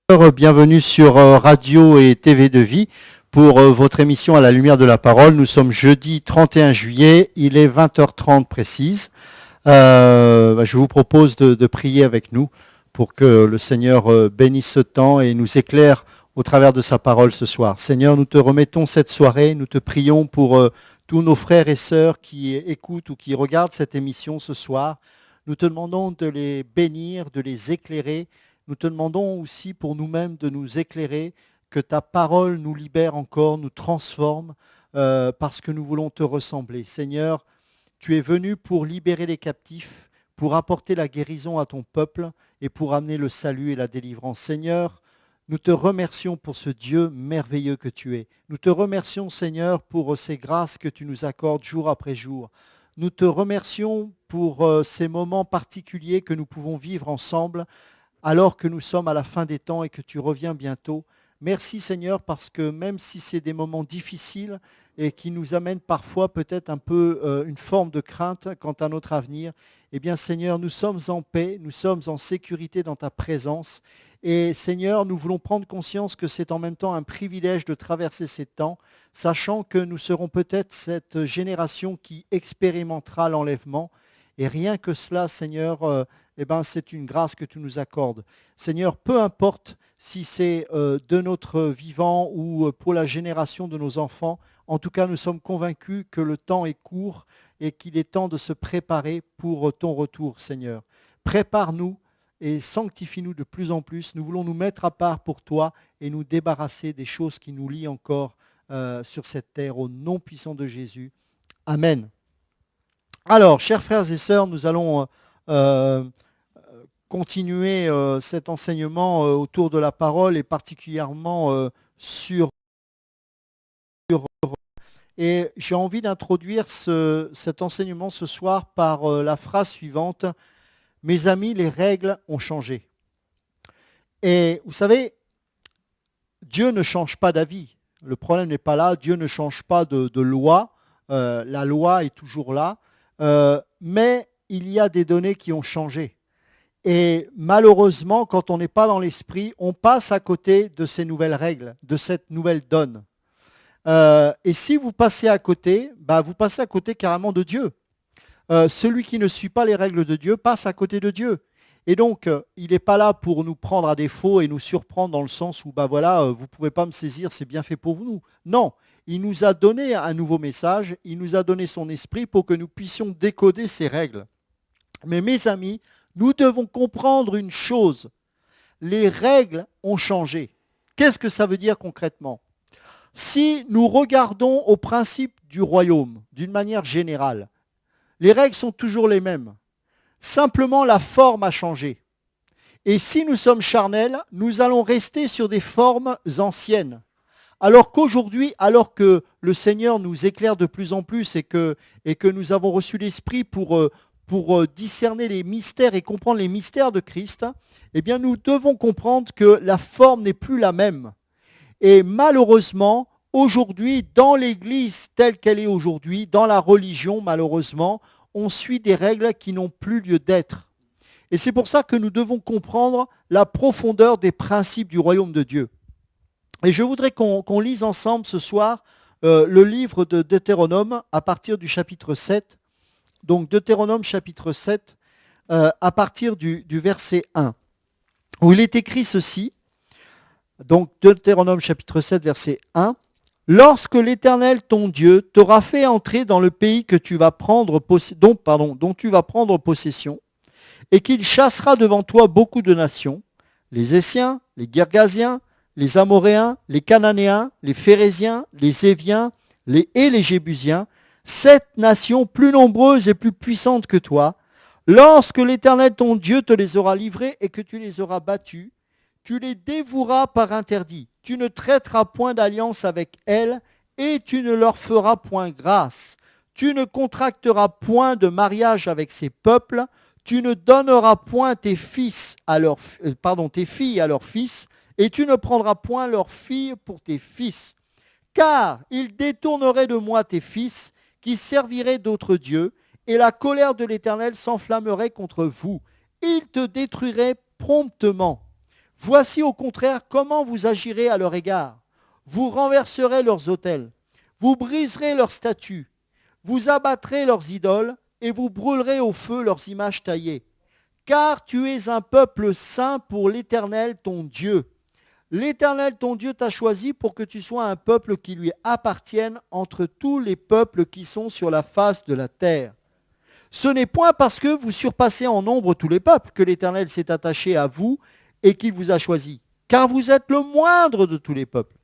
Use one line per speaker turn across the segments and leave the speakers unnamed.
Bienvenue sur Radio et TV de Vie pour votre émission à la lumière de la parole. Nous sommes jeudi 31 juillet, il est 20h30 précise. Je vous propose de prier avec nous pour que le Seigneur bénisse ce temps et nous éclaire au travers de sa parole ce soir. Seigneur, nous te remettons cette soirée, nous te prions pour tous nos frères et sœurs qui écoutent ou qui regardent cette émission ce soir. Nous te demandons de les bénir, de les éclairer. Nous te demandons aussi pour nous-mêmes de nous éclairer, que ta parole nous libère encore, nous transforme, parce que nous voulons te ressembler. Seigneur, tu es venu pour libérer les captifs, pour apporter la guérison à ton peuple et pour amener le salut et la délivrance. Seigneur, nous te remercions pour ce Dieu merveilleux que tu es. Nous te remercions, Seigneur, pour ces grâces que tu nous accordes jour après jour. Nous te remercions pour ces moments particuliers que nous pouvons vivre ensemble, alors que nous sommes à la fin des temps et que tu reviens bientôt. Merci Seigneur, parce que même si c'est des moments difficiles et qui nous amènent parfois peut-être un peu une forme de crainte quant à notre avenir, eh bien Seigneur, nous sommes en paix, nous sommes en sécurité dans ta présence. Et Seigneur, nous voulons prendre conscience que c'est en même temps un privilège de traverser ces temps, sachant que nous serons peut-être cette génération qui expérimentera l'enlèvement. Et rien que cela, Seigneur, c'est une grâce que tu nous accordes. Seigneur, peu importe si c'est de notre vivant ou pour la génération de nos enfants, en tout cas, nous sommes convaincus que le temps est court et qu'il est temps de se préparer pour ton retour, Seigneur. Prépare-nous et sanctifie-nous de plus en plus. Nous voulons nous mettre à part pour toi et nous débarrasser des choses qui nous lient encore sur cette terre, au nom puissant de Jésus. Amen. Alors, chers frères et sœurs, nous allons continuer cet enseignement autour de la parole et particulièrement sur... Et j'ai envie d'introduire cet enseignement ce soir par la phrase suivante. « Mes amis, les règles ont changé. » Et vous savez, Dieu ne change pas d'avis. Le problème n'est pas là. Dieu ne change pas de loi. La loi est toujours là. Mais il y a des données qui ont changé. Et malheureusement, quand on n'est pas dans l'esprit, on passe à côté de ces nouvelles règles, de cette nouvelle donne. Et si vous passez à côté, vous passez à côté carrément de Dieu. Celui qui ne suit pas les règles de Dieu passe à côté de Dieu. Et donc, il n'est pas là pour nous prendre à défaut et nous surprendre dans le sens où, vous ne pouvez pas me saisir, c'est bien fait pour vous. Non, il nous a donné un nouveau message, il nous a donné son esprit pour que nous puissions décoder ces règles. Mais mes amis, nous devons comprendre une chose, les règles ont changé. Qu'est-ce que ça veut dire concrètement ? Si nous regardons au principe du royaume, d'une manière générale, les règles sont toujours les mêmes. Simplement, la forme a changé. Et si nous sommes charnels, nous allons rester sur des formes anciennes. Alors qu'aujourd'hui, alors que le Seigneur nous éclaire de plus en plus et que nous avons reçu l'Esprit pour discerner les mystères et comprendre les mystères de Christ, eh bien nous devons comprendre que la forme n'est plus la même. Et malheureusement, aujourd'hui, dans l'Église telle qu'elle est aujourd'hui, dans la religion, malheureusement, on suit des règles qui n'ont plus lieu d'être. Et c'est pour ça que nous devons comprendre la profondeur des principes du royaume de Dieu. Et je voudrais qu'on lise ensemble ce soir le livre de Deutéronome à partir du chapitre 7. Donc Deutéronome chapitre 7, à partir du verset 1, où il est écrit ceci. Donc Deutéronome chapitre 7, verset 1. « Lorsque l'Éternel ton Dieu t'aura fait entrer dans le pays que tu vas prendre dont tu vas prendre possession, et qu'il chassera devant toi beaucoup de nations, les Essiens, les Girgasiens, les Amoréens, les Cananéens, les Phéréziens, les Éviens et les Jébusiens, 7 nations plus nombreuses et plus puissantes que toi, lorsque l'Éternel ton Dieu te les aura livrées et que tu les auras battus, tu les dévoueras par interdit. Tu ne traiteras point d'alliance avec elles et tu ne leur feras point grâce. Tu ne contracteras point de mariage avec ces peuples. Tu ne donneras point tes filles à leurs fils et tu ne prendras point leurs filles pour tes fils. Car ils détourneraient de moi tes fils qui serviraient d'autres dieux et la colère de l'Éternel s'enflammerait contre vous. Il te détruirait promptement. Voici au contraire comment vous agirez à leur égard. Vous renverserez leurs autels, vous briserez leurs statues, vous abattrez leurs idoles et vous brûlerez au feu leurs images taillées. Car tu es un peuple saint pour l'Éternel ton Dieu. L'Éternel ton Dieu t'a choisi pour que tu sois un peuple qui lui appartienne entre tous les peuples qui sont sur la face de la terre. Ce n'est point parce que vous surpassez en nombre tous les peuples que l'Éternel s'est attaché à vous et qu'il vous a choisi, car vous êtes le moindre de tous les peuples,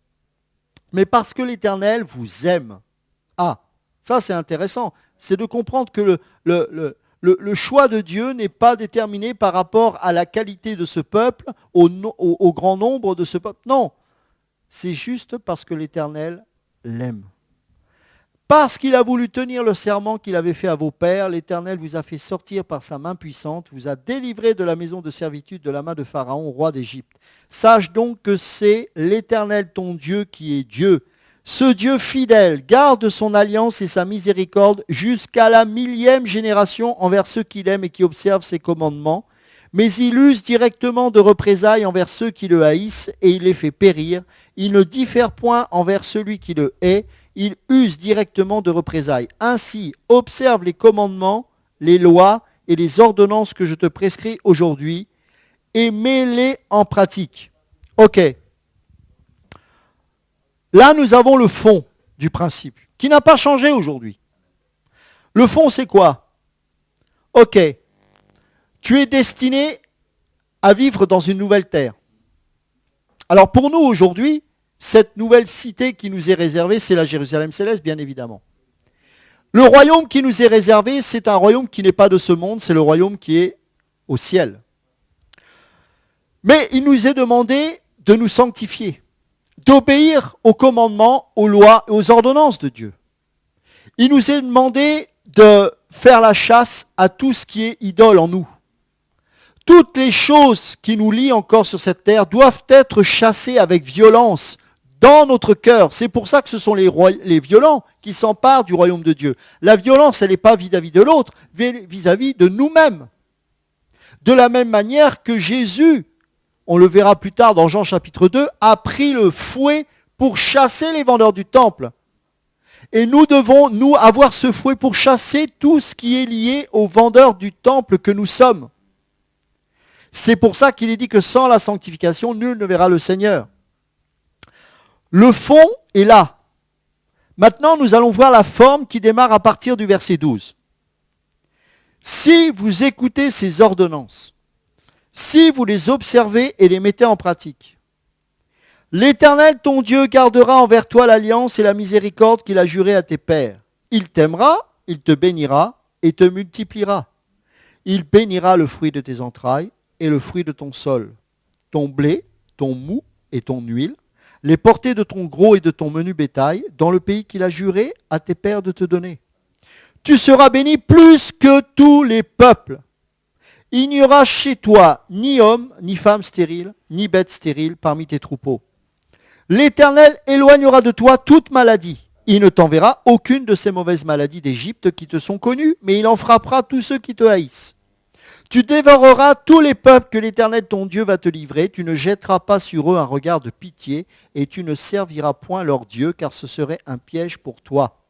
mais parce que l'Éternel vous aime. Ah, ça c'est intéressant, c'est de comprendre que le choix de Dieu n'est pas déterminé par rapport à la qualité de ce peuple, au grand nombre de ce peuple. Non, c'est juste parce que l'Éternel l'aime. Parce qu'il a voulu tenir le serment qu'il avait fait à vos pères, l'Éternel vous a fait sortir par sa main puissante, vous a délivré de la maison de servitude de la main de Pharaon, roi d'Égypte. Sache donc que c'est l'Éternel ton Dieu qui est Dieu. Ce Dieu fidèle garde son alliance et sa miséricorde jusqu'à la 1000e génération envers ceux qu'il aime et qui observent ses commandements, mais il use directement de représailles envers ceux qui le haïssent et il les fait périr. Il ne diffère point envers celui qui le hait, il use directement de représailles. Ainsi, observe les commandements, les lois et les ordonnances que je te prescris aujourd'hui et mets-les en pratique. Ok. Là, nous avons le fond du principe, qui n'a pas changé aujourd'hui. Le fond, c'est quoi? Ok. Tu es destiné à vivre dans une nouvelle terre. Alors pour nous aujourd'hui, cette nouvelle cité qui nous est réservée, c'est la Jérusalem céleste, bien évidemment. Le royaume qui nous est réservé, c'est un royaume qui n'est pas de ce monde, c'est le royaume qui est au ciel. Mais il nous est demandé de nous sanctifier, d'obéir aux commandements, aux lois et aux ordonnances de Dieu. Il nous est demandé de faire la chasse à tout ce qui est idole en nous. Toutes les choses qui nous lient encore sur cette terre doivent être chassées avec violence dans notre cœur. C'est pour ça que ce sont les violents qui s'emparent du royaume de Dieu. La violence, elle n'est pas vis-à-vis de l'autre, vis-à-vis de nous-mêmes. De la même manière que Jésus, on le verra plus tard dans Jean chapitre 2, a pris le fouet pour chasser les vendeurs du temple. Et nous devons, nous, avoir ce fouet pour chasser tout ce qui est lié aux vendeurs du temple que nous sommes. C'est pour ça qu'il est dit que sans la sanctification, nul ne verra le Seigneur. Le fond est là. Maintenant, nous allons voir la forme qui démarre à partir du verset 12. Si vous écoutez ces ordonnances, si vous les observez et les mettez en pratique, l'Éternel ton Dieu gardera envers toi l'alliance et la miséricorde qu'il a jurée à tes pères. Il t'aimera, il te bénira et te multipliera. Il bénira le fruit de tes entrailles et le fruit de ton sol, ton blé, ton mou et ton huile, les portées de ton gros et de ton menu bétail, dans le pays qu'il a juré à tes pères de te donner. Tu seras béni plus que tous les peuples. Il n'y aura chez toi ni homme, ni femme stérile, ni bête stérile parmi tes troupeaux. L'Éternel éloignera de toi toute maladie. Il ne t'enverra aucune de ces mauvaises maladies d'Égypte qui te sont connues, mais il en frappera tous ceux qui te haïssent. Tu dévoreras tous les peuples que l'Éternel ton Dieu va te livrer, tu ne jetteras pas sur eux un regard de pitié, et tu ne serviras point leur Dieu, car ce serait un piège pour toi.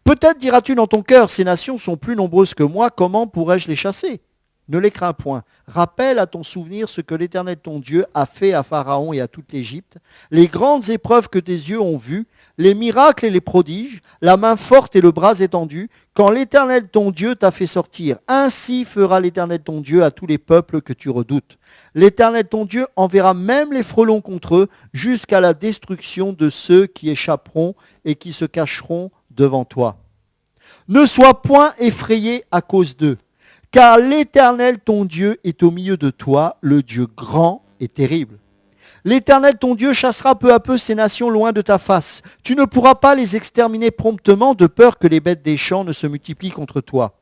Peut-être diras-tu dans ton cœur, ces nations sont plus nombreuses que moi, comment pourrais-je les chasser? Ne les crains point. Rappelle à ton souvenir ce que l'Éternel ton Dieu a fait à Pharaon et à toute l'Égypte, les grandes épreuves que tes yeux ont vues, les miracles et les prodiges, la main forte et le bras étendu, quand l'Éternel ton Dieu t'a fait sortir. Ainsi fera l'Éternel ton Dieu à tous les peuples que tu redoutes. L'Éternel ton Dieu enverra même les frelons contre eux, jusqu'à la destruction de ceux qui échapperont et qui se cacheront devant toi. Ne sois point effrayé à cause d'eux. Car l'Éternel ton Dieu est au milieu de toi, le Dieu grand et terrible. L'Éternel ton Dieu chassera peu à peu ces nations loin de ta face. Tu ne pourras pas les exterminer promptement de peur que les bêtes des champs ne se multiplient contre toi.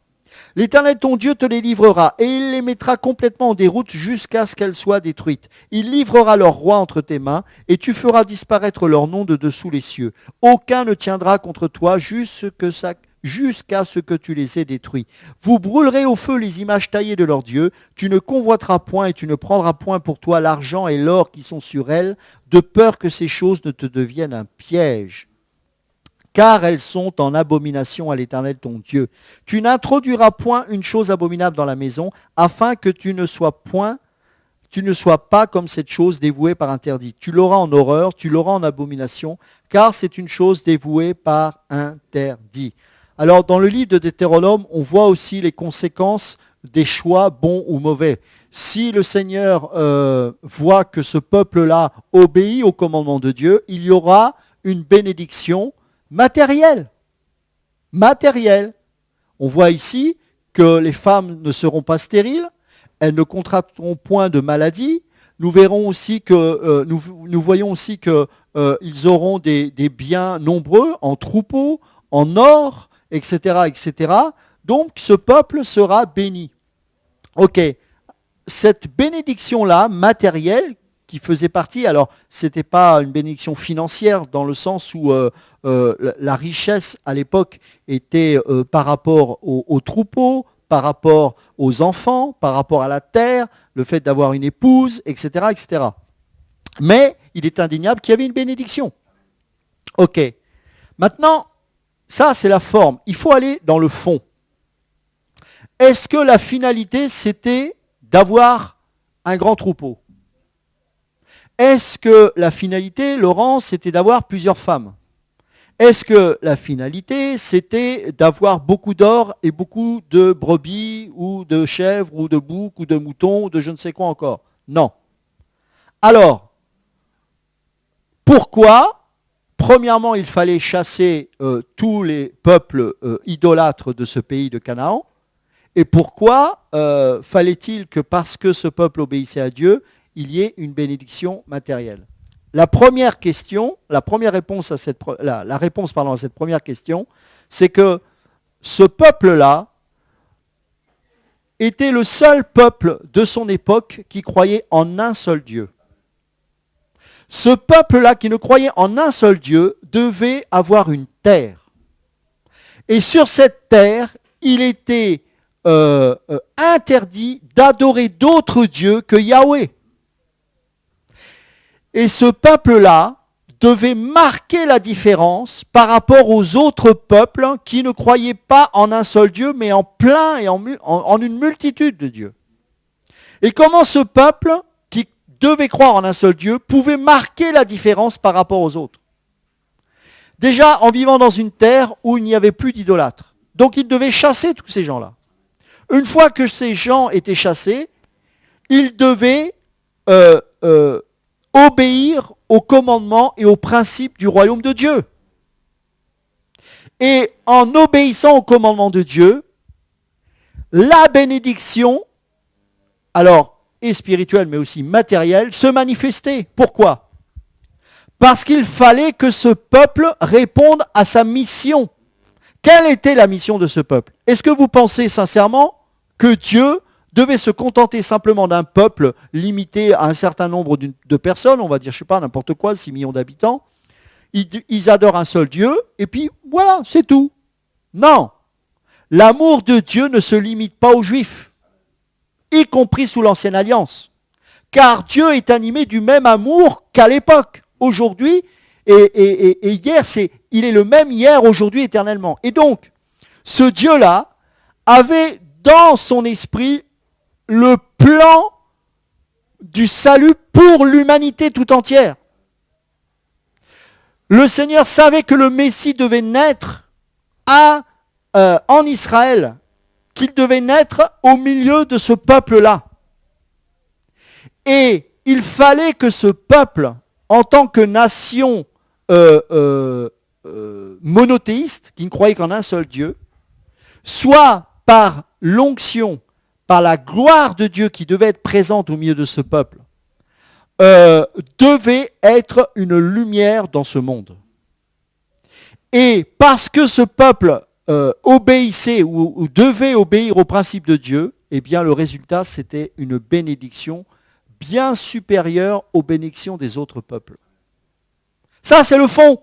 L'Éternel ton Dieu te les livrera et il les mettra complètement en déroute jusqu'à ce qu'elles soient détruites. Il livrera leur roi entre tes mains et tu feras disparaître leur nom de dessous les cieux. Aucun ne tiendra contre toi jusqu'à ce que tu les aies détruits. Vous brûlerez au feu les images taillées de leurs dieux, tu ne convoiteras point et tu ne prendras point pour toi l'argent et l'or qui sont sur elles, de peur que ces choses ne te deviennent un piège. Car elles sont en abomination à l'Éternel ton Dieu. Tu n'introduiras point une chose abominable dans la maison, afin que tu ne sois pas comme cette chose dévouée par interdit. Tu l'auras en horreur, tu l'auras en abomination, car c'est une chose dévouée par interdit. Alors, dans le livre de Deutéronome, on voit aussi les conséquences des choix bons ou mauvais. Si le Seigneur voit que ce peuple-là obéit au commandement de Dieu, il y aura une bénédiction matérielle. Matérielle. On voit ici que les femmes ne seront pas stériles, elles ne contracteront point de maladie. Nous verrons aussi que nous voyons aussi que ils auront des biens nombreux en troupeaux, en or, etc., etc. Donc ce peuple sera béni. Ok. Cette bénédiction-là, matérielle, qui faisait partie, alors ce n'était pas une bénédiction financière dans le sens où la richesse à l'époque était par rapport aux troupeaux, par rapport aux enfants, par rapport à la terre, le fait d'avoir une épouse, etc., etc. Mais il est indéniable qu'il y avait une bénédiction. Ok. Maintenant, ça c'est la forme. Il faut aller dans le fond. Est-ce que la finalité c'était d'avoir un grand troupeau? Est-ce que la finalité, Laurent, c'était d'avoir plusieurs femmes? Est-ce que la finalité, c'était d'avoir beaucoup d'or et beaucoup de brebis ou de chèvres ou de boucs ou de moutons ou de je ne sais quoi encore? Non. Alors, pourquoi? Premièrement, il fallait chasser tous les peuples idolâtres de ce pays de Canaan. Et pourquoi fallait-il que parce que ce peuple obéissait à Dieu, il y ait une bénédiction matérielle? La première question, la réponse à cette première question, c'est que ce peuple-là était le seul peuple de son époque qui croyait en un seul Dieu. Ce peuple-là qui ne croyait en un seul Dieu devait avoir une terre. Et sur cette terre, il était interdit d'adorer d'autres dieux que Yahweh. Et ce peuple-là devait marquer la différence par rapport aux autres peuples qui ne croyaient pas en un seul Dieu, mais en plein et en une multitude de dieux. Et comment ce peuple, qui devait croire en un seul Dieu, pouvait marquer la différence par rapport aux autres? Déjà, en vivant dans une terre où il n'y avait plus d'idolâtres. Donc il devait chasser tous ces gens-là. Une fois que ces gens étaient chassés, ils devaient obéir aux commandements et aux principes du royaume de Dieu. Et en obéissant aux commandements de Dieu, la bénédiction, alors et spirituelle mais aussi matérielle, se manifestait. Pourquoi? Parce qu'il fallait que ce peuple réponde à sa mission. Quelle était la mission de ce peuple? Est-ce que vous pensez sincèrement que Dieu devait se contenter simplement d'un peuple limité à un certain nombre de personnes, on va dire, je ne sais pas, n'importe quoi, 6 millions d'habitants, ils adorent un seul Dieu, et puis voilà, c'est tout. Non, l'amour de Dieu ne se limite pas aux Juifs, y compris sous l'Ancienne Alliance, car Dieu est animé du même amour qu'à l'époque. Aujourd'hui, et hier, il est le même hier, aujourd'hui, éternellement. Et donc, ce Dieu-là avait dans son esprit le plan du salut pour l'humanité tout entière. Le Seigneur savait que le Messie devait naître en Israël, qu'il devait naître au milieu de ce peuple-là. Et il fallait que ce peuple, en tant que nation monothéiste, qui ne croyait qu'en un seul Dieu, soit par l'onction, par la gloire de Dieu qui devait être présente au milieu de ce peuple, devait être une lumière dans ce monde. Et parce que ce peuple obéissait ou devait obéir aux principes de Dieu, eh bien le résultat c'était une bénédiction bien supérieure aux bénédictions des autres peuples. Ça c'est le fond.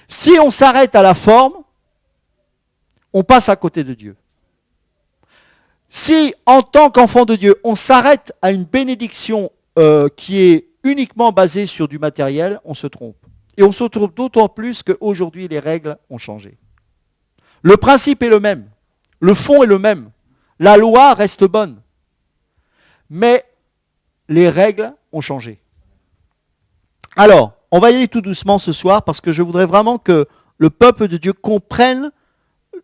Si on s'arrête à la forme, on passe à côté de Dieu. Si, en tant qu'enfant de Dieu, on s'arrête à une bénédiction qui est uniquement basée sur du matériel, on se trompe. Et on se trompe d'autant plus qu'aujourd'hui, les règles ont changé. Le principe est le même. Le fond est le même. La loi reste bonne. Mais les règles ont changé. Alors, on va y aller tout doucement ce soir parce que je voudrais vraiment que le peuple de Dieu comprenne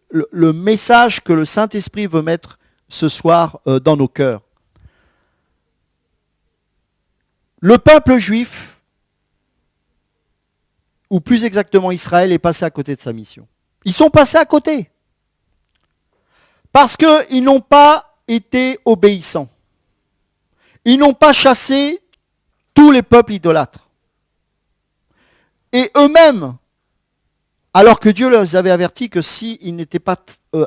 le message que le Saint-Esprit veut mettre ce soir dans nos cœurs. Le peuple juif, ou plus exactement Israël, est passé à côté de sa mission. Ils sont passés à côté. Parce qu'ils n'ont pas été obéissants. Ils n'ont pas chassé tous les peuples idolâtres. Et eux-mêmes, alors que Dieu leur avait averti que s'ils n'étaient pas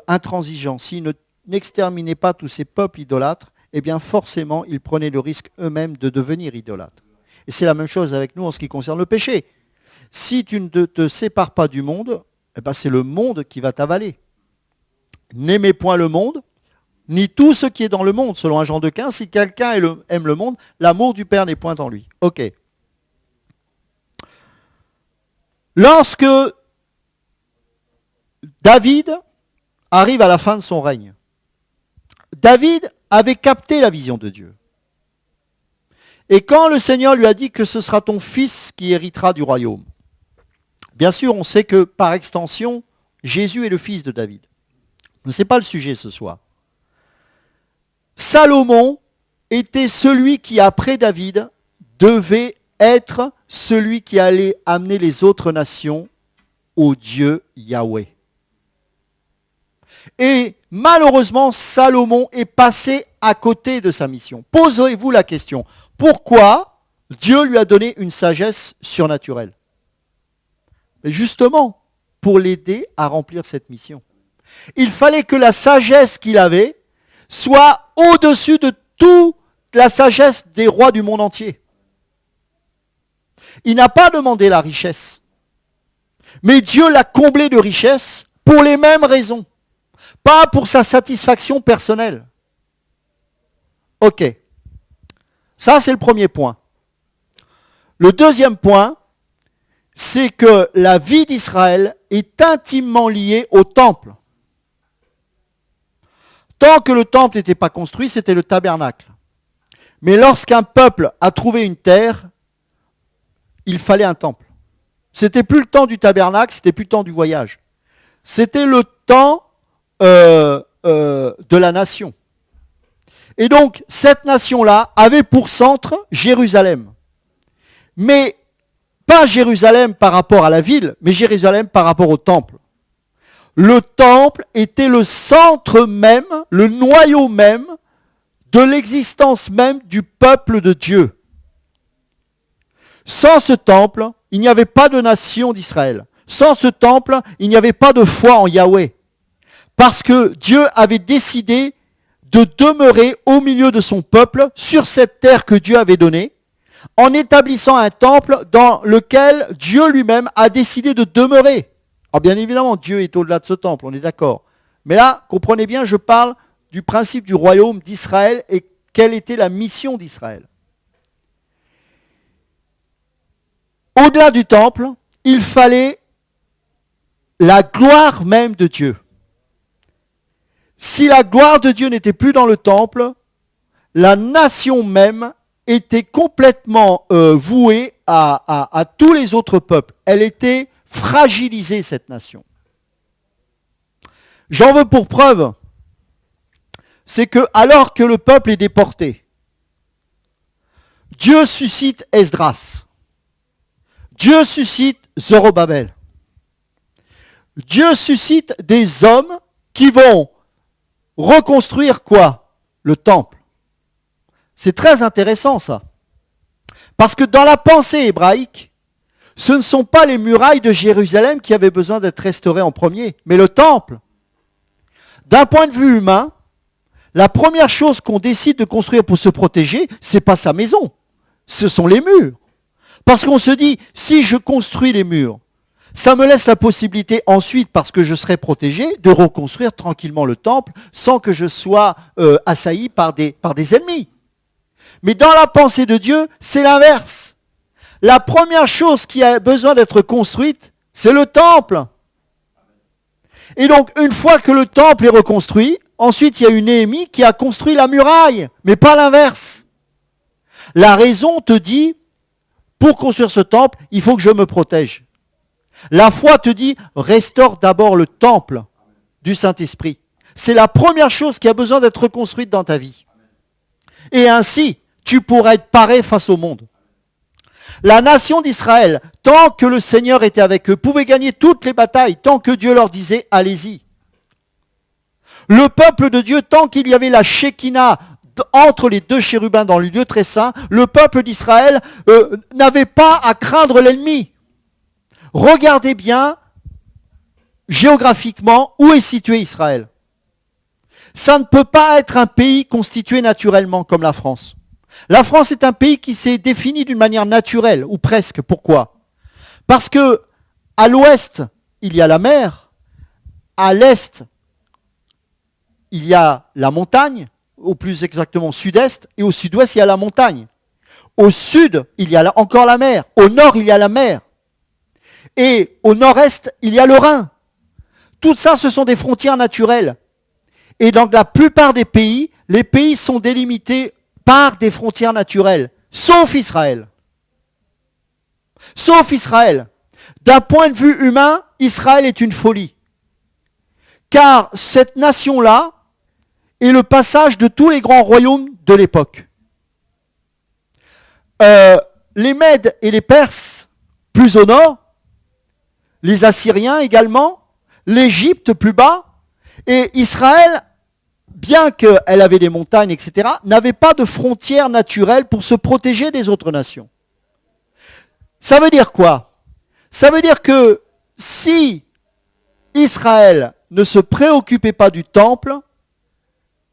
intransigeants, s'ils n'exterminaient pas tous ces peuples idolâtres, eh bien forcément, ils prenaient le risque eux-mêmes de devenir idolâtres. Et c'est la même chose avec nous en ce qui concerne le péché. Si tu ne te sépares pas du monde, eh bien c'est le monde qui va t'avaler. N'aimez point le monde, ni tout ce qui est dans le monde, selon 1 Jean 2,15. Si quelqu'un aime le monde, l'amour du Père n'est point en lui. Ok. Lorsque David arrive à la fin de son règne, David avait capté la vision de Dieu. Et quand le Seigneur lui a dit que ce sera ton fils qui héritera du royaume, bien sûr, on sait que par extension, Jésus est le fils de David. Mais ce n'est pas le sujet ce soir. Salomon était celui qui, après David, devait être celui qui allait amener les autres nations au Dieu Yahweh. Et malheureusement, Salomon est passé à côté de sa mission. Posez-vous la question, pourquoi Dieu lui a donné une sagesse surnaturelle? Mais justement, pour l'aider à remplir cette mission. Il fallait que la sagesse qu'il avait soit au-dessus de toute la sagesse des rois du monde entier. Il n'a pas demandé la richesse, mais Dieu l'a comblé de richesse pour les mêmes raisons, pas pour sa satisfaction personnelle. Ok, ça c'est le premier point. Le deuxième point, c'est que la vie d'Israël est intimement liée au temple. Tant que le temple n'était pas construit, c'était le tabernacle. Mais lorsqu'un peuple a trouvé une terre, il fallait un temple. C'était plus le temps du tabernacle, c'était plus le temps du voyage. C'était le temps de la nation. Et donc, cette nation-là avait pour centre Jérusalem. Mais pas Jérusalem par rapport à la ville, mais Jérusalem par rapport au temple. Le temple était le centre même, le noyau même de l'existence même du peuple de Dieu. Sans ce temple, il n'y avait pas de nation d'Israël. Sans ce temple, il n'y avait pas de foi en Yahweh. Parce que Dieu avait décidé de demeurer au milieu de son peuple sur cette terre que Dieu avait donnée, en établissant un temple dans lequel Dieu lui-même a décidé de demeurer. Alors bien évidemment, Dieu est au-delà de ce temple, on est d'accord. Mais là, comprenez bien, je parle du principe du royaume d'Israël et quelle était la mission d'Israël. Au-delà du temple, il fallait la gloire même de Dieu. Si la gloire de Dieu n'était plus dans le temple, la nation même était complètement vouée à tous les autres peuples. Elle était fragilisée, cette nation. J'en veux pour preuve, c'est que alors que le peuple est déporté, Dieu suscite Esdras. Dieu suscite Zorobabel. Dieu suscite des hommes qui vont reconstruire quoi? Le temple. C'est très intéressant ça. Parce que dans la pensée hébraïque, ce ne sont pas les murailles de Jérusalem qui avaient besoin d'être restaurées en premier, mais le temple. D'un point de vue humain, la première chose qu'on décide de construire pour se protéger, ce n'est pas sa maison, ce sont les murs. Parce qu'on se dit, si je construis les murs, Ça me laisse la possibilité ensuite, parce que je serai protégé, de reconstruire tranquillement le temple sans que je sois assailli par des ennemis. Mais dans la pensée de Dieu, c'est l'inverse. La première chose qui a besoin d'être construite, c'est le temple. Et donc, une fois que le temple est reconstruit, ensuite il y a eu Néhémie qui a construit la muraille, mais pas l'inverse. La raison te dit, pour construire ce temple, il faut que je me protège. La foi te dit, restaure d'abord le temple du Saint-Esprit. C'est la première chose qui a besoin d'être reconstruite dans ta vie. Et ainsi, tu pourras être paré face au monde. La nation d'Israël, tant que le Seigneur était avec eux, pouvait gagner toutes les batailles, tant que Dieu leur disait, allez-y. Le peuple de Dieu, tant qu'il y avait la Shekinah entre les deux chérubins dans le lieu très saint, le peuple d'Israël n'avait pas à craindre l'ennemi. Regardez bien, géographiquement, où est situé Israël. Ça ne peut pas être un pays constitué naturellement comme la France. La France est un pays qui s'est défini d'une manière naturelle, ou presque. Pourquoi? Parce que à l'ouest, il y a la mer, à l'est, il y a la montagne, au plus exactement sud-est, et au sud-ouest, il y a la montagne. Au sud, il y a encore la mer. Au nord, il y a la mer. Et au nord-est, il y a le Rhin. Tout ça, ce sont des frontières naturelles. Et dans la plupart des pays, les pays sont délimités par des frontières naturelles, sauf Israël. Sauf Israël. D'un point de vue humain, Israël est une folie. Car cette nation-là est le passage de tous les grands royaumes de l'époque. Les Mèdes et les Perses, plus au nord, les Assyriens également, l'Égypte plus bas, et Israël, bien qu'elle avait des montagnes, etc., n'avait pas de frontières naturelles pour se protéger des autres nations. Ça veut dire quoi? Ça veut dire que si Israël ne se préoccupait pas du temple,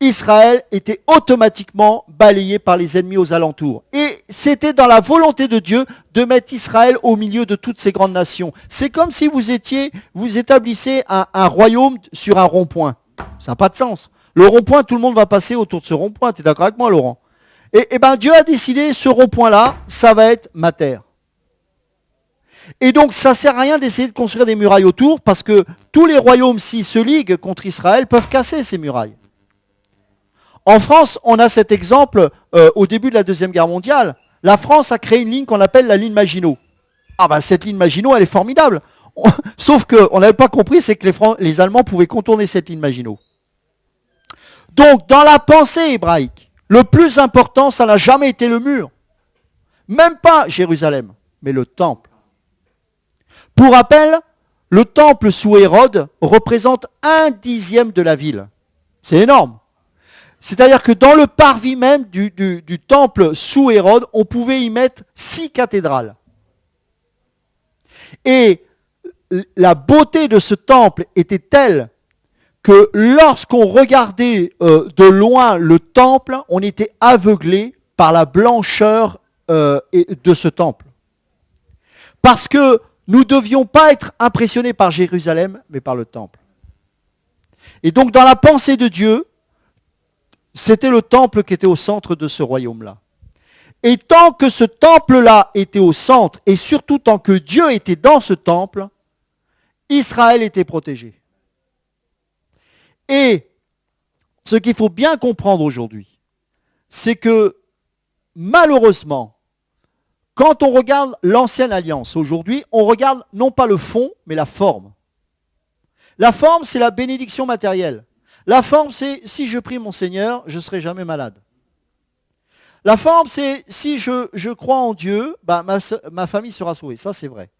Israël était automatiquement balayé par les ennemis aux alentours. Et c'était dans la volonté de Dieu de mettre Israël au milieu de toutes ces grandes nations. C'est comme si vous établissez un royaume sur un rond-point. Ça n'a pas de sens. Le rond-point, tout le monde va passer autour de ce rond-point. Tu es d'accord avec moi, Laurent? Et bien, Dieu a décidé, ce rond-point-là, ça va être ma terre. Et donc, ça ne sert à rien d'essayer de construire des murailles autour, parce que tous les royaumes, s'ils se liguent contre Israël, peuvent casser ces murailles. En France, on a cet exemple au début de la Deuxième Guerre mondiale. La France a créé une ligne qu'on appelle la ligne Maginot. Ah ben, cette ligne Maginot, elle est formidable. Sauf qu'on n'avait pas compris, c'est que les Allemands pouvaient contourner cette ligne Maginot. Donc, dans la pensée hébraïque, le plus important, ça n'a jamais été le mur. Même pas Jérusalem, mais le temple. Pour rappel, le temple sous Hérode représente 1/10 de la ville. C'est énorme. C'est-à-dire que dans le parvis même du temple sous Hérode, on pouvait y mettre 6 cathédrales. Et la beauté de ce temple était telle que lorsqu'on regardait de loin le temple, on était aveuglé par la blancheur de ce temple. Parce que nous ne devions pas être impressionnés par Jérusalem, mais par le temple. Et donc dans la pensée de Dieu, c'était le temple qui était au centre de ce royaume-là. Et tant que ce temple-là était au centre, et surtout tant que Dieu était dans ce temple, Israël était protégé. Et ce qu'il faut bien comprendre aujourd'hui, c'est que malheureusement, quand on regarde l'ancienne alliance aujourd'hui, on regarde non pas le fond, mais la forme. La forme, c'est la bénédiction matérielle. La forme, c'est si je prie mon Seigneur, je ne serai jamais malade. La forme, c'est si je crois en Dieu, bah, ma famille sera sauvée. Ça, c'est vrai.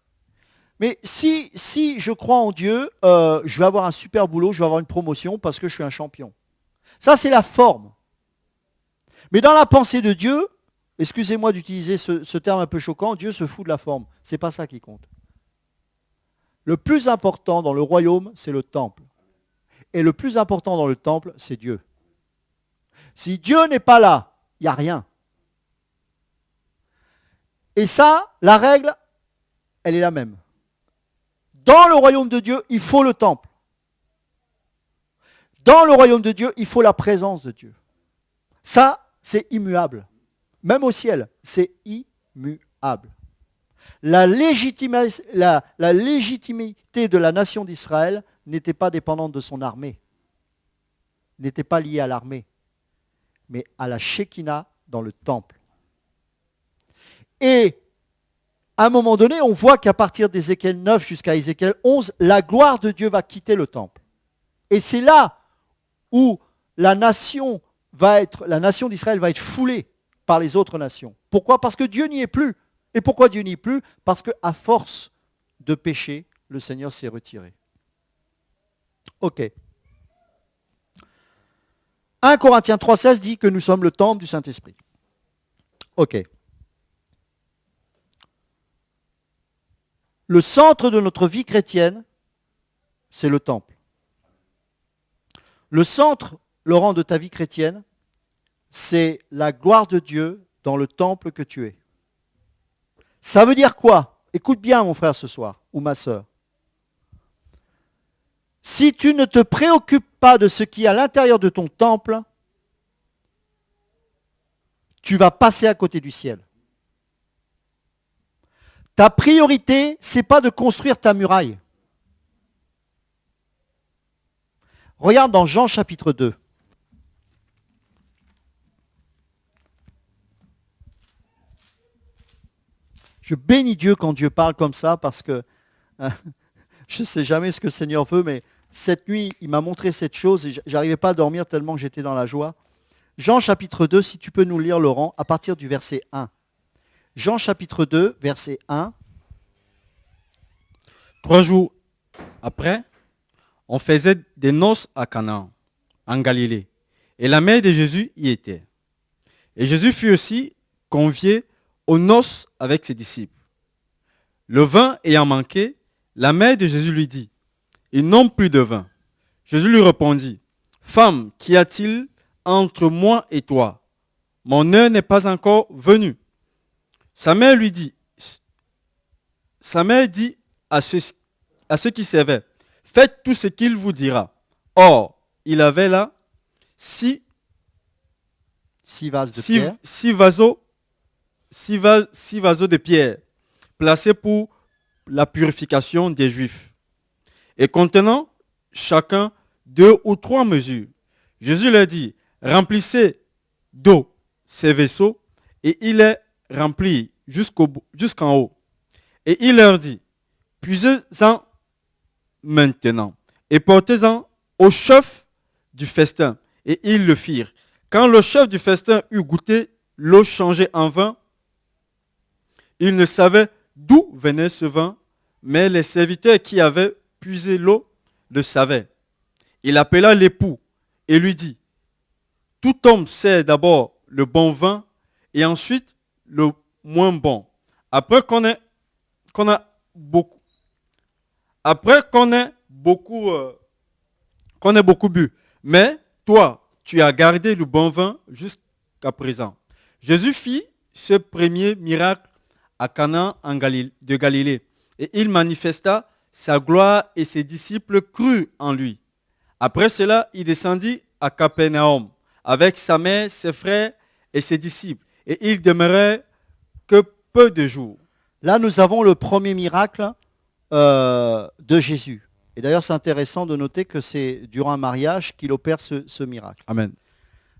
Mais si je crois en Dieu, je vais avoir un super boulot, je vais avoir une promotion parce que je suis un champion. Ça, c'est la forme. Mais dans la pensée de Dieu, excusez-moi d'utiliser ce terme un peu choquant, Dieu se fout de la forme. Ce n'est pas ça qui compte. Le plus important dans le royaume, c'est le temple. Et le plus important dans le temple, c'est Dieu. Si Dieu n'est pas là, il n'y a rien. Et ça, la règle, elle est la même. Dans le royaume de Dieu, il faut le temple. Dans le royaume de Dieu, il faut la présence de Dieu. Ça, c'est immuable. Même au ciel, c'est immuable. La légitimité de la nation d'Israël n'était pas dépendante de son armée, n'était pas liée à l'armée, mais à la Shekinah dans le temple. Et à un moment donné, on voit qu'à partir d'Ézéchiel 9 jusqu'à Ézéchiel 11, la gloire de Dieu va quitter le temple. Et c'est là où la nation d'Israël va être foulée par les autres nations. Pourquoi? Parce que Dieu n'y est plus. Et pourquoi Dieu n'y est plus? Parce qu'à force de péché, le Seigneur s'est retiré. Ok. 1 Corinthiens 3,16 dit que nous sommes le temple du Saint-Esprit. Ok. Le centre de notre vie chrétienne, c'est le temple. Le centre, Laurent, de ta vie chrétienne, c'est la gloire de Dieu dans le temple que tu es. Ça veut dire quoi? Écoute bien, mon frère, ce soir, ou ma sœur. Si tu ne te préoccupes pas de ce qui est à l'intérieur de ton temple, tu vas passer à côté du ciel. Ta priorité, ce n'est pas de construire ta muraille. Regarde dans Jean chapitre 2. Je bénis Dieu quand Dieu parle comme ça parce que je ne sais jamais ce que le Seigneur veut, mais cette nuit, il m'a montré cette chose et je n'arrivais pas à dormir tellement que j'étais dans la joie. Jean chapitre 2, si tu peux nous lire, Laurent, à partir du verset 1. Jean chapitre 2, verset 1.
3 jours après, on faisait des noces à Canaan, en Galilée, et la mère de Jésus y était. Et Jésus fut aussi convié aux noces avec ses disciples. Le vin ayant manqué, la mère de Jésus lui dit, « Ils n'ont plus de vin. » Jésus lui répondit, « Femme, qu'y a-t-il entre moi et toi? Mon heure n'est pas encore venue. » Sa mère dit à ceux qui servaient, « Faites tout ce qu'il vous dira. » Or, il avait là 6 vases de pierre placés pour la purification des Juifs et contenant chacun 2 ou 3 mesures. Jésus leur dit, « Remplissez d'eau ces vaisseaux, et il les remplit jusqu'en haut. » Et il leur dit, « Puisez-en maintenant et portez-en au chef du festin. » Et ils le firent. Quand le chef du festin eut goûté l'eau changée en vin, il ne savait d'où venait ce vin, mais les serviteurs qui avaient puisé l'eau le savaient. Il appela l'époux et lui dit, « Tout homme sert d'abord le bon vin et ensuite le moins bon. Après qu'on ait beaucoup bu. Mais toi, tu as gardé le bon vin jusqu'à présent. » Jésus fit ce premier miracle à Cana de Galilée. Et il manifesta sa gloire et ses disciples crurent en lui. Après cela, il descendit à Capernaum avec sa mère, ses frères et ses disciples. Et il demeurait que peu de jours.
Là, nous avons le premier miracle de Jésus. Et d'ailleurs, c'est intéressant de noter que c'est durant un mariage qu'il opère ce miracle.
Amen.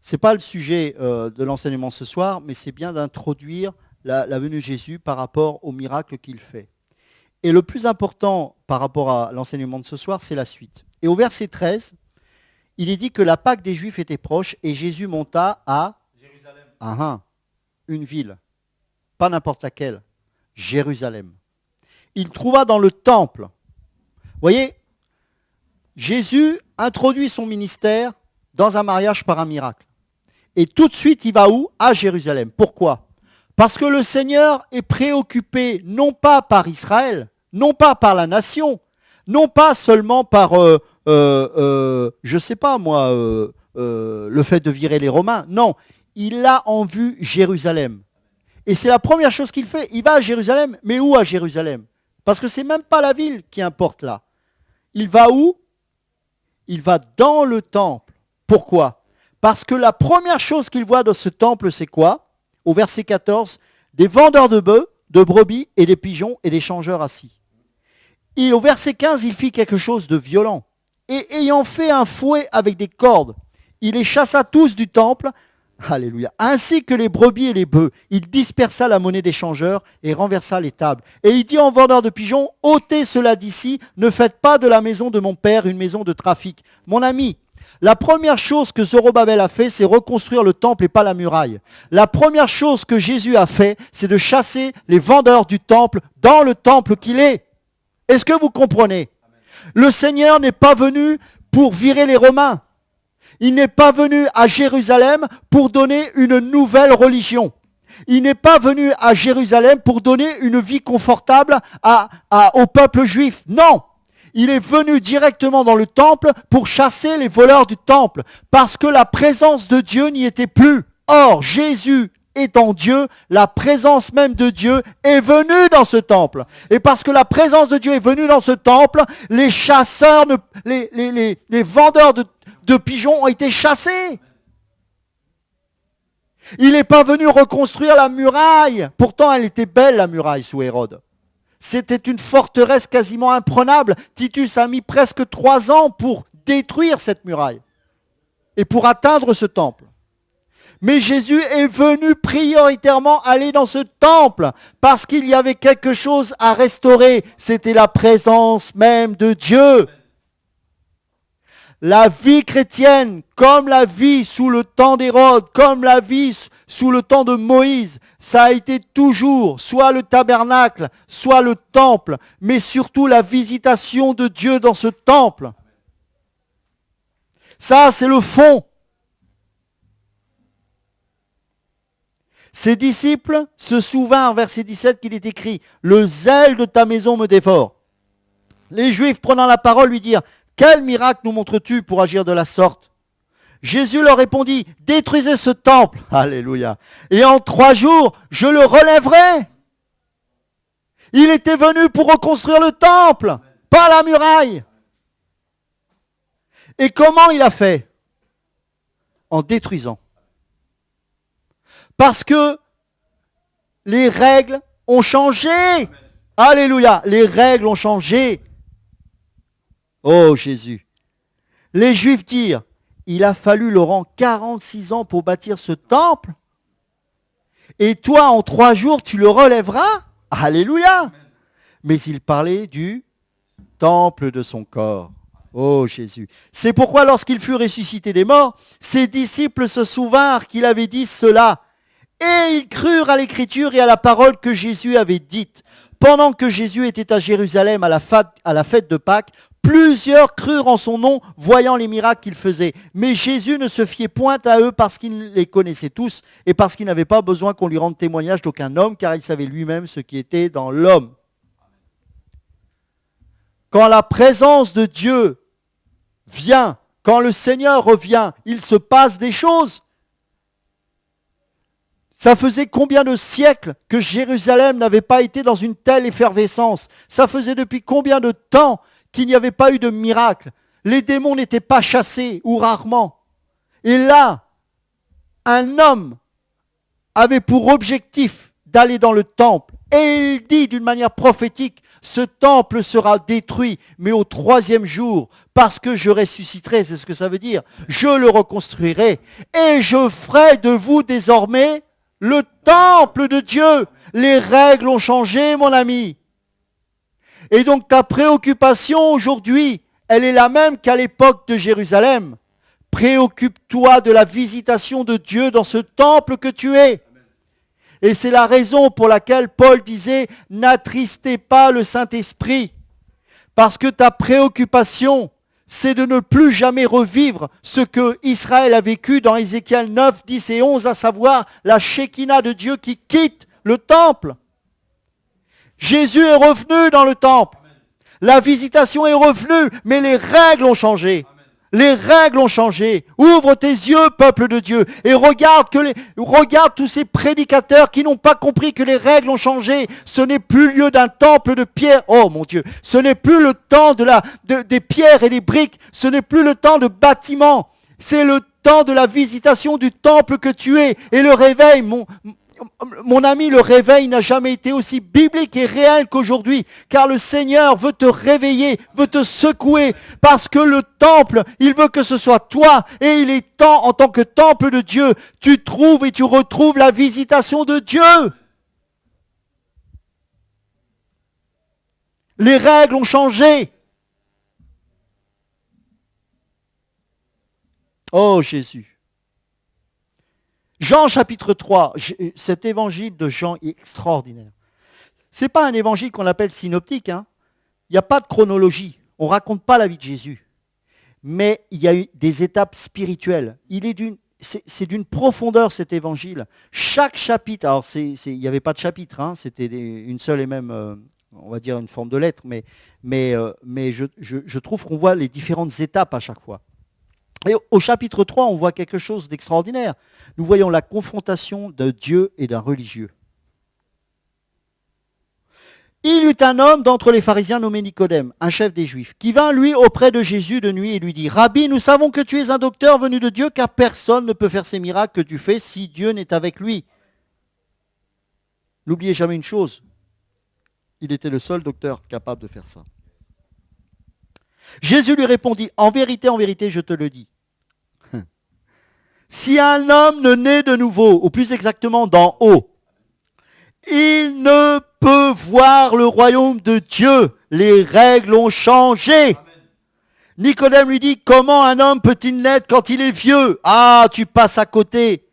Ce n'est pas le sujet de l'enseignement ce soir, mais c'est bien d'introduire la venue de Jésus par rapport au miracle qu'il fait. Et le plus important par rapport à l'enseignement de ce soir, c'est la suite. Et au verset 13, il est dit que la Pâque des Juifs était proche et Jésus monta à Jérusalem. Une ville, pas n'importe laquelle, Jérusalem. Il trouva dans le temple. Vous voyez, Jésus introduit son ministère dans un mariage par un miracle. Et tout de suite, il va où? À Jérusalem. Pourquoi? Parce que le Seigneur est préoccupé non pas par Israël, non pas par la nation, non pas seulement par, je ne sais pas moi, le fait de virer les Romains. Non, il a en vue Jérusalem. Et c'est la première chose qu'il fait. Il va à Jérusalem, mais où à Jérusalem? Parce que ce n'est même pas la ville qui importe là. Il va où? Il va dans le temple. Pourquoi? Parce que la première chose qu'il voit dans ce temple, c'est quoi? Au verset 14, des vendeurs de bœufs, de brebis et des pigeons et des changeurs assis. Et au verset 15, il fit quelque chose de violent. Et ayant fait un fouet avec des cordes, il les chassa tous du temple, alléluia, ainsi que les brebis et les bœufs. Il dispersa la monnaie des changeurs et renversa les tables. Et il dit aux vendeurs de pigeons, ôtez cela d'ici, ne faites pas de la maison de mon père une maison de trafic. Mon ami, la première chose que Zorobabel a fait, c'est reconstruire le temple et pas la muraille. La première chose que Jésus a fait, c'est de chasser les vendeurs du temple dans le temple qu'il est. Est-ce que vous comprenez? Le Seigneur n'est pas venu pour virer les Romains. Il n'est pas venu à Jérusalem pour donner une nouvelle religion. Il n'est pas venu à Jérusalem pour donner une vie confortable au peuple juif. Non! Il est venu directement dans le temple pour chasser les voleurs du temple, parce que la présence de Dieu n'y était plus. Or, Jésus étant Dieu, la présence même de Dieu est venue dans ce temple. Et parce que la présence de Dieu est venue dans ce temple, les chasseurs, les vendeurs de pigeons ont été chassés. Il n'est pas venu reconstruire la muraille. Pourtant, elle était belle, la muraille, sous Hérode. C'était une forteresse quasiment imprenable. Titus a mis presque 3 ans pour détruire cette muraille et pour atteindre ce temple. Mais Jésus est venu prioritairement aller dans ce temple parce qu'il y avait quelque chose à restaurer. C'était la présence même de Dieu. La vie chrétienne, comme la vie sous le temps d'Hérode, comme la vie sous le temps de Moïse, ça a été toujours soit le tabernacle, soit le temple, mais surtout la visitation de Dieu dans ce temple. Ça, c'est le fond. Ses disciples se souvinrent, verset 17, qu'il est écrit « Le zèle de ta maison me dévore ». Les Juifs, prenant la parole, lui dirent « Quel miracle nous montres-tu pour agir de la sorte ?» Jésus leur répondit « Détruisez ce temple, alléluia, et en 3 jours, je le relèverai. » Il était venu pour reconstruire le temple, pas la muraille. Et comment il a fait? En détruisant. Parce que les règles ont changé. Alléluia, les règles ont changé. Oh Jésus. Les Juifs dirent, il a fallu, Laurent, 46 ans pour bâtir ce temple. Et toi, en 3 jours, tu le relèveras. Alléluia. Mais il parlait du temple de son corps. Oh Jésus. C'est pourquoi lorsqu'il fut ressuscité des morts, ses disciples se souvinrent qu'il avait dit cela. Et ils crurent à l'écriture et à la parole que Jésus avait dite. Pendant que Jésus était à Jérusalem à la fête de Pâques, plusieurs crurent en son nom, voyant les miracles qu'il faisait. Mais Jésus ne se fiait point à eux parce qu'il les connaissait tous et parce qu'il n'avait pas besoin qu'on lui rende témoignage d'aucun homme, car il savait lui-même ce qui était dans l'homme. Quand la présence de Dieu vient, quand le Seigneur revient, il se passe des choses. Ça faisait combien de siècles que Jérusalem n'avait pas été dans une telle effervescence? Ça faisait depuis combien de temps qu'il n'y avait pas eu de miracle? Les démons n'étaient pas chassés, ou rarement. Et là, un homme avait pour objectif d'aller dans le temple. Et il dit d'une manière prophétique, ce temple sera détruit, mais au 3e jour, parce que je ressusciterai, c'est ce que ça veut dire. Je le reconstruirai et je ferai de vous désormais le temple de Dieu. Les règles ont changé, mon ami. Et donc ta préoccupation aujourd'hui, elle est la même qu'à l'époque de Jérusalem. Préoccupe-toi de la visitation de Dieu dans ce temple que tu es. Et c'est la raison pour laquelle Paul disait « N'attristez pas le Saint-Esprit ». Parce que ta préoccupation, c'est de ne plus jamais revivre ce que Israël a vécu dans Ézéchiel 9, 10 et 11, à savoir la Shekinah de Dieu qui quitte le temple. Jésus est revenu dans le temple. La visitation est revenue, mais les règles ont changé. Les règles ont changé. Ouvre tes yeux, peuple de Dieu, et regarde tous ces prédicateurs qui n'ont pas compris que les règles ont changé. Ce n'est plus le lieu d'un temple de pierre. Oh mon Dieu, ce n'est plus le temps des pierres et des briques. Ce n'est plus le temps de bâtiments. C'est le temps de la visitation du temple que tu es. Et le réveil, mon ami, le réveil n'a jamais été aussi biblique et réel qu'aujourd'hui, car le Seigneur veut te réveiller, veut te secouer, parce que le temple, il veut que ce soit toi, et il est temps, en tant que temple de Dieu, tu trouves et tu retrouves la visitation de Dieu. Les règles ont changé. Oh Jésus. Jean chapitre 3, cet évangile de Jean est extraordinaire. Ce n'est pas un évangile qu'on appelle synoptique, hein. Il n'y a pas de chronologie, on ne raconte pas la vie de Jésus. Mais il y a eu des étapes spirituelles. C'est d'une profondeur cet évangile. Chaque chapitre, alors il n'y avait pas de chapitre, hein, c'était une seule et même, on va dire une forme de lettre, mais je trouve qu'on voit les différentes étapes à chaque fois. Et au chapitre 3, on voit quelque chose d'extraordinaire. Nous voyons la confrontation de Dieu et d'un religieux. Il y eut un homme d'entre les pharisiens nommé Nicodème, un chef des Juifs, qui vint lui auprès de Jésus de nuit et lui dit « Rabbi, nous savons que tu es un docteur venu de Dieu, car personne ne peut faire ces miracles que tu fais si Dieu n'est avec lui. » N'oubliez jamais une chose, il était le seul docteur capable de faire ça. Jésus lui répondit « En vérité, je te le dis. Si un homme ne naît de nouveau, ou plus exactement d'en haut, il ne peut voir le royaume de Dieu. Les règles ont changé. » Amen. Nicodème lui dit « Comment un homme peut-il naître quand il est vieux? Ah, tu passes à côté.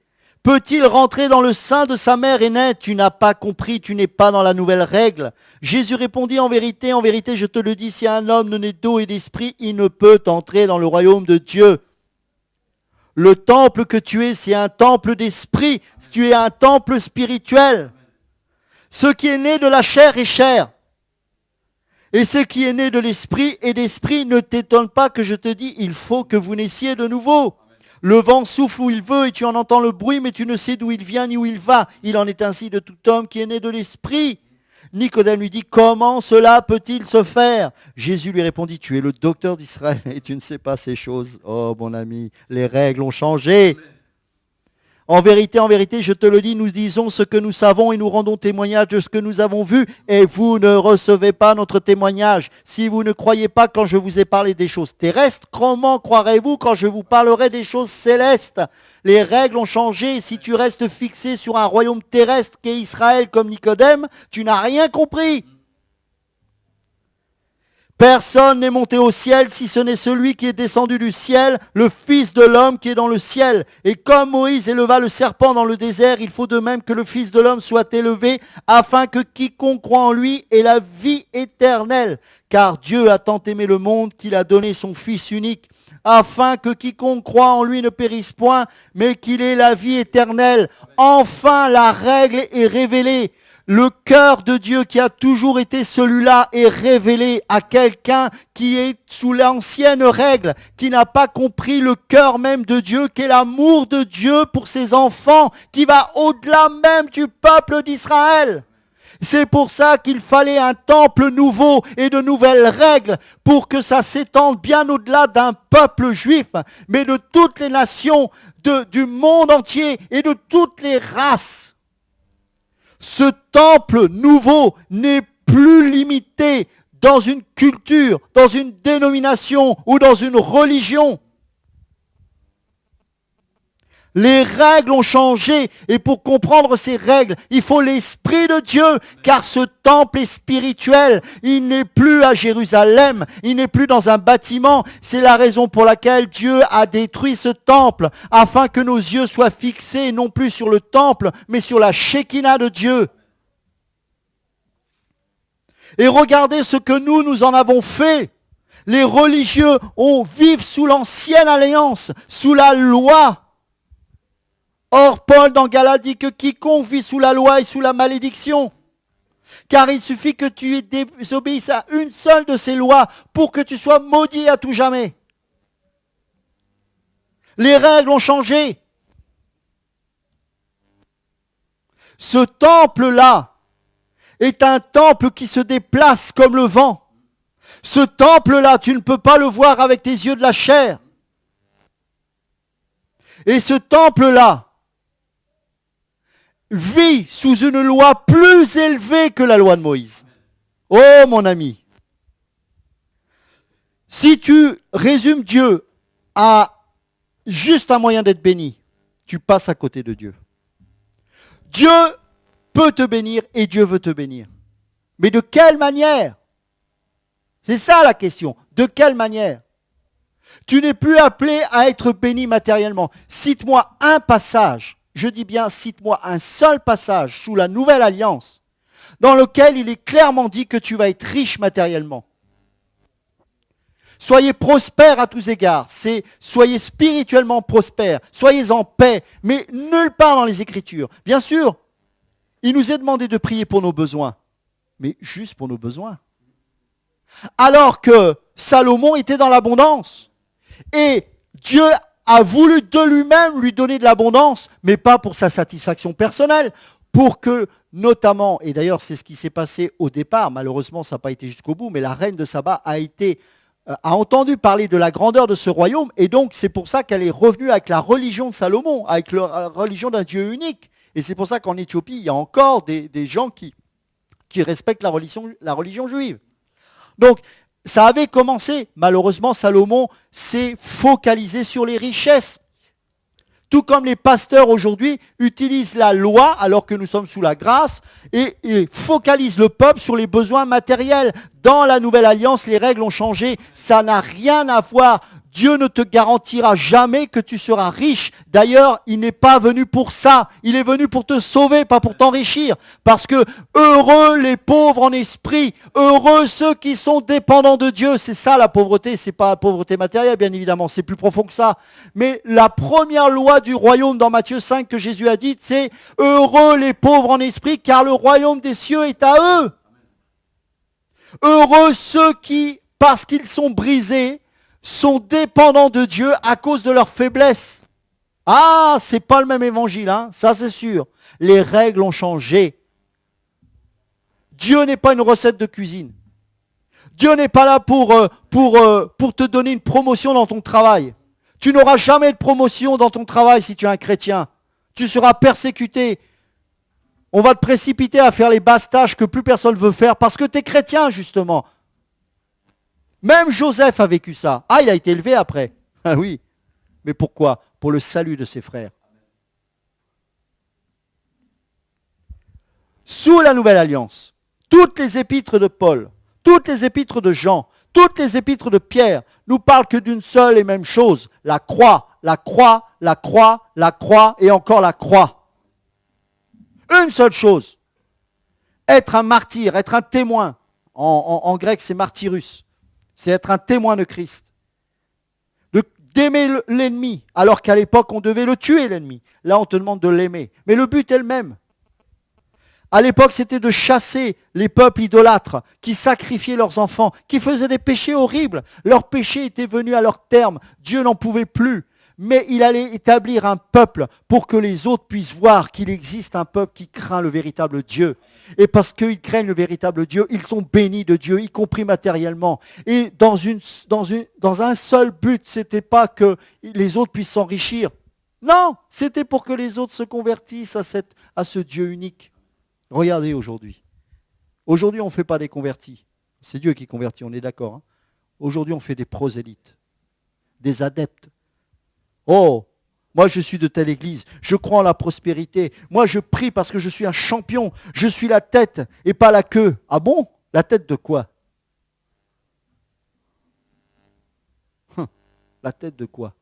Peut-il rentrer dans le sein de sa mère et naître? Tu n'as pas compris, tu n'es pas dans la nouvelle règle. » Jésus répondit « En vérité, je te le dis, si un homme ne naît d'eau et d'esprit, il ne peut entrer dans le royaume de Dieu. » Le temple que tu es, c'est un temple d'esprit. Tu es un temple spirituel. Ce qui est né de la chair est chair. Et ce qui est né de l'esprit est d'esprit. Ne t'étonne pas que je te dis, il faut que vous naissiez de nouveau. Le vent souffle où il veut et tu en entends le bruit, mais tu ne sais d'où il vient ni où il va. Il en est ainsi de tout homme qui est né de l'esprit. Nicodème lui dit, comment cela peut-il se faire? Jésus lui répondit, tu es le docteur d'Israël et tu ne sais pas ces choses. Oh mon ami, les règles ont changé. En vérité, je te le dis, nous disons ce que nous savons et nous rendons témoignage de ce que nous avons vu et vous ne recevez pas notre témoignage. Si vous ne croyez pas quand je vous ai parlé des choses terrestres, comment croirez-vous quand je vous parlerai des choses célestes? Les règles ont changé. Si tu restes fixé sur un royaume terrestre qu'est Israël comme Nicodème, tu n'as rien compris. Personne n'est monté au ciel si ce n'est celui qui est descendu du ciel, le Fils de l'homme qui est dans le ciel. Et comme Moïse éleva le serpent dans le désert, il faut de même que le Fils de l'homme soit élevé, afin que quiconque croit en lui ait la vie éternelle. Car Dieu a tant aimé le monde qu'il a donné son Fils unique, afin que quiconque croit en lui ne périsse point, mais qu'il ait la vie éternelle. Enfin, la règle est révélée. Le cœur de Dieu qui a toujours été celui-là est révélé à quelqu'un qui est sous l'ancienne règle, qui n'a pas compris le cœur même de Dieu, qu'est l'amour de Dieu pour ses enfants, qui va au-delà même du peuple d'Israël. C'est pour ça qu'il fallait un temple nouveau et de nouvelles règles pour que ça s'étende bien au-delà d'un peuple juif, mais de toutes les nations, du monde entier et de toutes les races. Ce temple nouveau n'est plus limité dans une culture, dans une dénomination ou dans une religion. Les règles ont changé et pour comprendre ces règles, il faut l'Esprit de Dieu, car ce temple est spirituel. Il n'est plus à Jérusalem, il n'est plus dans un bâtiment. C'est la raison pour laquelle Dieu a détruit ce temple, afin que nos yeux soient fixés non plus sur le temple, mais sur la Shekinah de Dieu. Et regardez ce que nous en avons fait. Les religieux vivent sous l'ancienne alliance, sous la loi. Or, Paul dans Galates dit que quiconque vit sous la loi est sous la malédiction. Car il suffit que tu désobéisses à une seule de ces lois pour que tu sois maudit à tout jamais. Les règles ont changé. Ce temple-là est un temple qui se déplace comme le vent. Ce temple-là, tu ne peux pas le voir avec tes yeux de la chair. Et ce temple-là vit sous une loi plus élevée que la loi de Moïse. Oh mon ami, si tu résumes Dieu à juste un moyen d'être béni, tu passes à côté de Dieu. Dieu peut te bénir et Dieu veut te bénir. Mais de quelle manière? C'est ça la question. De quelle manière? Tu n'es plus appelé à être béni matériellement. Cite-moi un passage, je dis bien cite-moi un seul passage sous la nouvelle alliance dans lequel il est clairement dit que tu vas être riche matériellement. Soyez prospères à tous égards, soyez spirituellement prospères, soyez en paix, mais nulle part dans les Écritures. Bien sûr, il nous est demandé de prier pour nos besoins, mais juste pour nos besoins. Alors que Salomon était dans l'abondance, et Dieu a voulu de lui-même lui donner de l'abondance, mais pas pour sa satisfaction personnelle, pour que notamment, et d'ailleurs c'est ce qui s'est passé au départ, malheureusement ça n'a pas été jusqu'au bout, mais la reine de Saba a entendu parler de la grandeur de ce royaume, et donc c'est pour ça qu'elle est revenue avec la religion de Salomon, avec la religion d'un Dieu unique. Et c'est pour ça qu'en Éthiopie, il y a encore des gens qui respectent la religion juive. Donc, ça avait commencé. Malheureusement, Salomon s'est focalisé sur les richesses. Tout comme les pasteurs aujourd'hui utilisent la loi, alors que nous sommes sous la grâce, et focalisent le peuple sur les besoins matériels. Dans la nouvelle alliance, les règles ont changé. Ça n'a rien à voir. Dieu ne te garantira jamais que tu seras riche. D'ailleurs, il n'est pas venu pour ça. Il est venu pour te sauver, pas pour t'enrichir. Parce que heureux les pauvres en esprit, heureux ceux qui sont dépendants de Dieu. C'est ça la pauvreté, c'est pas la pauvreté matérielle, bien évidemment, c'est plus profond que ça. Mais la première loi du royaume dans Matthieu 5 que Jésus a dite, c'est heureux les pauvres en esprit, car le royaume des cieux est à eux. Heureux ceux qui, parce qu'ils sont brisés, sont dépendants de Dieu à cause de leur faiblesse. Ah, c'est pas le même évangile, hein, ça c'est sûr. Les règles ont changé. Dieu n'est pas une recette de cuisine. Dieu n'est pas là pour te donner une promotion dans ton travail. Tu n'auras jamais de promotion dans ton travail si tu es un chrétien. Tu seras persécuté. On va te précipiter à faire les basses tâches que plus personne ne veut faire parce que tu es chrétien, justement. Même Joseph a vécu ça. Ah, il a été élevé après. Ah oui. Mais pourquoi? Pour le salut de ses frères. Sous la nouvelle alliance, toutes les épîtres de Paul, toutes les épîtres de Jean, toutes les épîtres de Pierre nous parlent que d'une seule et même chose. La croix, la croix, la croix, la croix et encore la croix. Une seule chose. Être un martyr, être un témoin. En grec, c'est martyrus. C'est être un témoin de Christ. D'aimer l'ennemi, alors qu'à l'époque, on devait le tuer, l'ennemi. Là, on te demande de l'aimer. Mais le but est le même. À l'époque, c'était de chasser les peuples idolâtres qui sacrifiaient leurs enfants, qui faisaient des péchés horribles. Leurs péchés étaient venus à leur terme. Dieu n'en pouvait plus. Mais il allait établir un peuple pour que les autres puissent voir qu'il existe un peuple qui craint le véritable Dieu. Et parce qu'ils craignent le véritable Dieu, ils sont bénis de Dieu, y compris matériellement. Et dans un seul but, ce n'était pas que les autres puissent s'enrichir. Non, c'était pour que les autres se convertissent à ce Dieu unique. Regardez aujourd'hui. Aujourd'hui, on ne fait pas des convertis. C'est Dieu qui convertit, on est d'accord. Hein. Aujourd'hui, on fait des prosélytes, des adeptes. Oh, moi je suis de telle église, je crois en la prospérité. Moi je prie parce que je suis un champion, je suis la tête et pas la queue. Ah bon? La tête de quoi? La tête de quoi?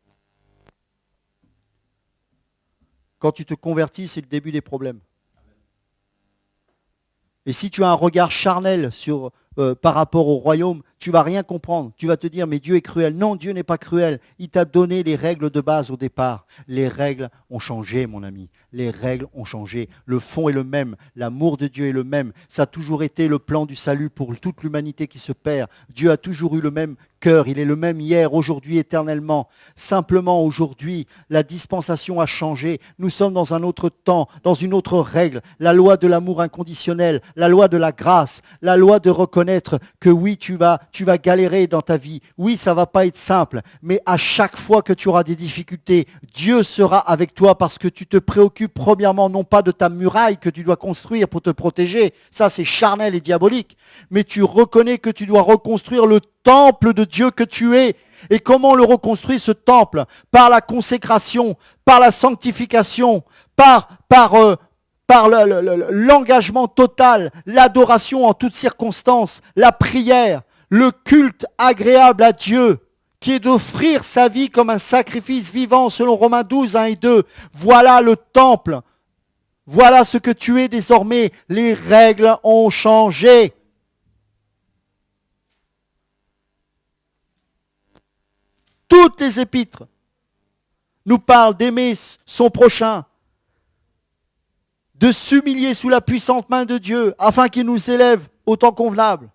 Quand tu te convertis, c'est le début des problèmes. Et si tu as un regard charnel sur par rapport au royaume, tu vas rien comprendre. Tu vas te dire, mais Dieu est cruel. Non, Dieu n'est pas cruel. Il t'a donné les règles de base au départ. Les règles ont changé, mon ami. Les règles ont changé. Le fond est le même. L'amour de Dieu est le même. Ça a toujours été le plan du salut pour toute l'humanité qui se perd. Dieu a toujours eu le même cœur. Il est le même hier, aujourd'hui, éternellement. Simplement, aujourd'hui, la dispensation a changé. Nous sommes dans un autre temps, dans une autre règle. La loi de l'amour inconditionnel, la loi de la grâce, la loi de reconnaître que oui, tu vas galérer dans ta vie. Oui, ça va pas être simple, mais à chaque fois que tu auras des difficultés, Dieu sera avec toi parce que tu te préoccupes premièrement non pas de ta muraille que tu dois construire pour te protéger, ça c'est charnel et diabolique, mais tu reconnais que tu dois reconstruire le temple de Dieu que tu es. Et comment on le reconstruit ce temple? Par la consécration, par la sanctification, par l'engagement total, l'adoration en toutes circonstances, la prière, le culte agréable à Dieu, qui est d'offrir sa vie comme un sacrifice vivant selon Romains 12, 1 et 2. Voilà le temple. Voilà ce que tu es désormais. Les règles ont changé. Toutes les épîtres nous parlent d'aimer son prochain, de s'humilier sous la puissante main de Dieu afin qu'il nous élève au temps convenable,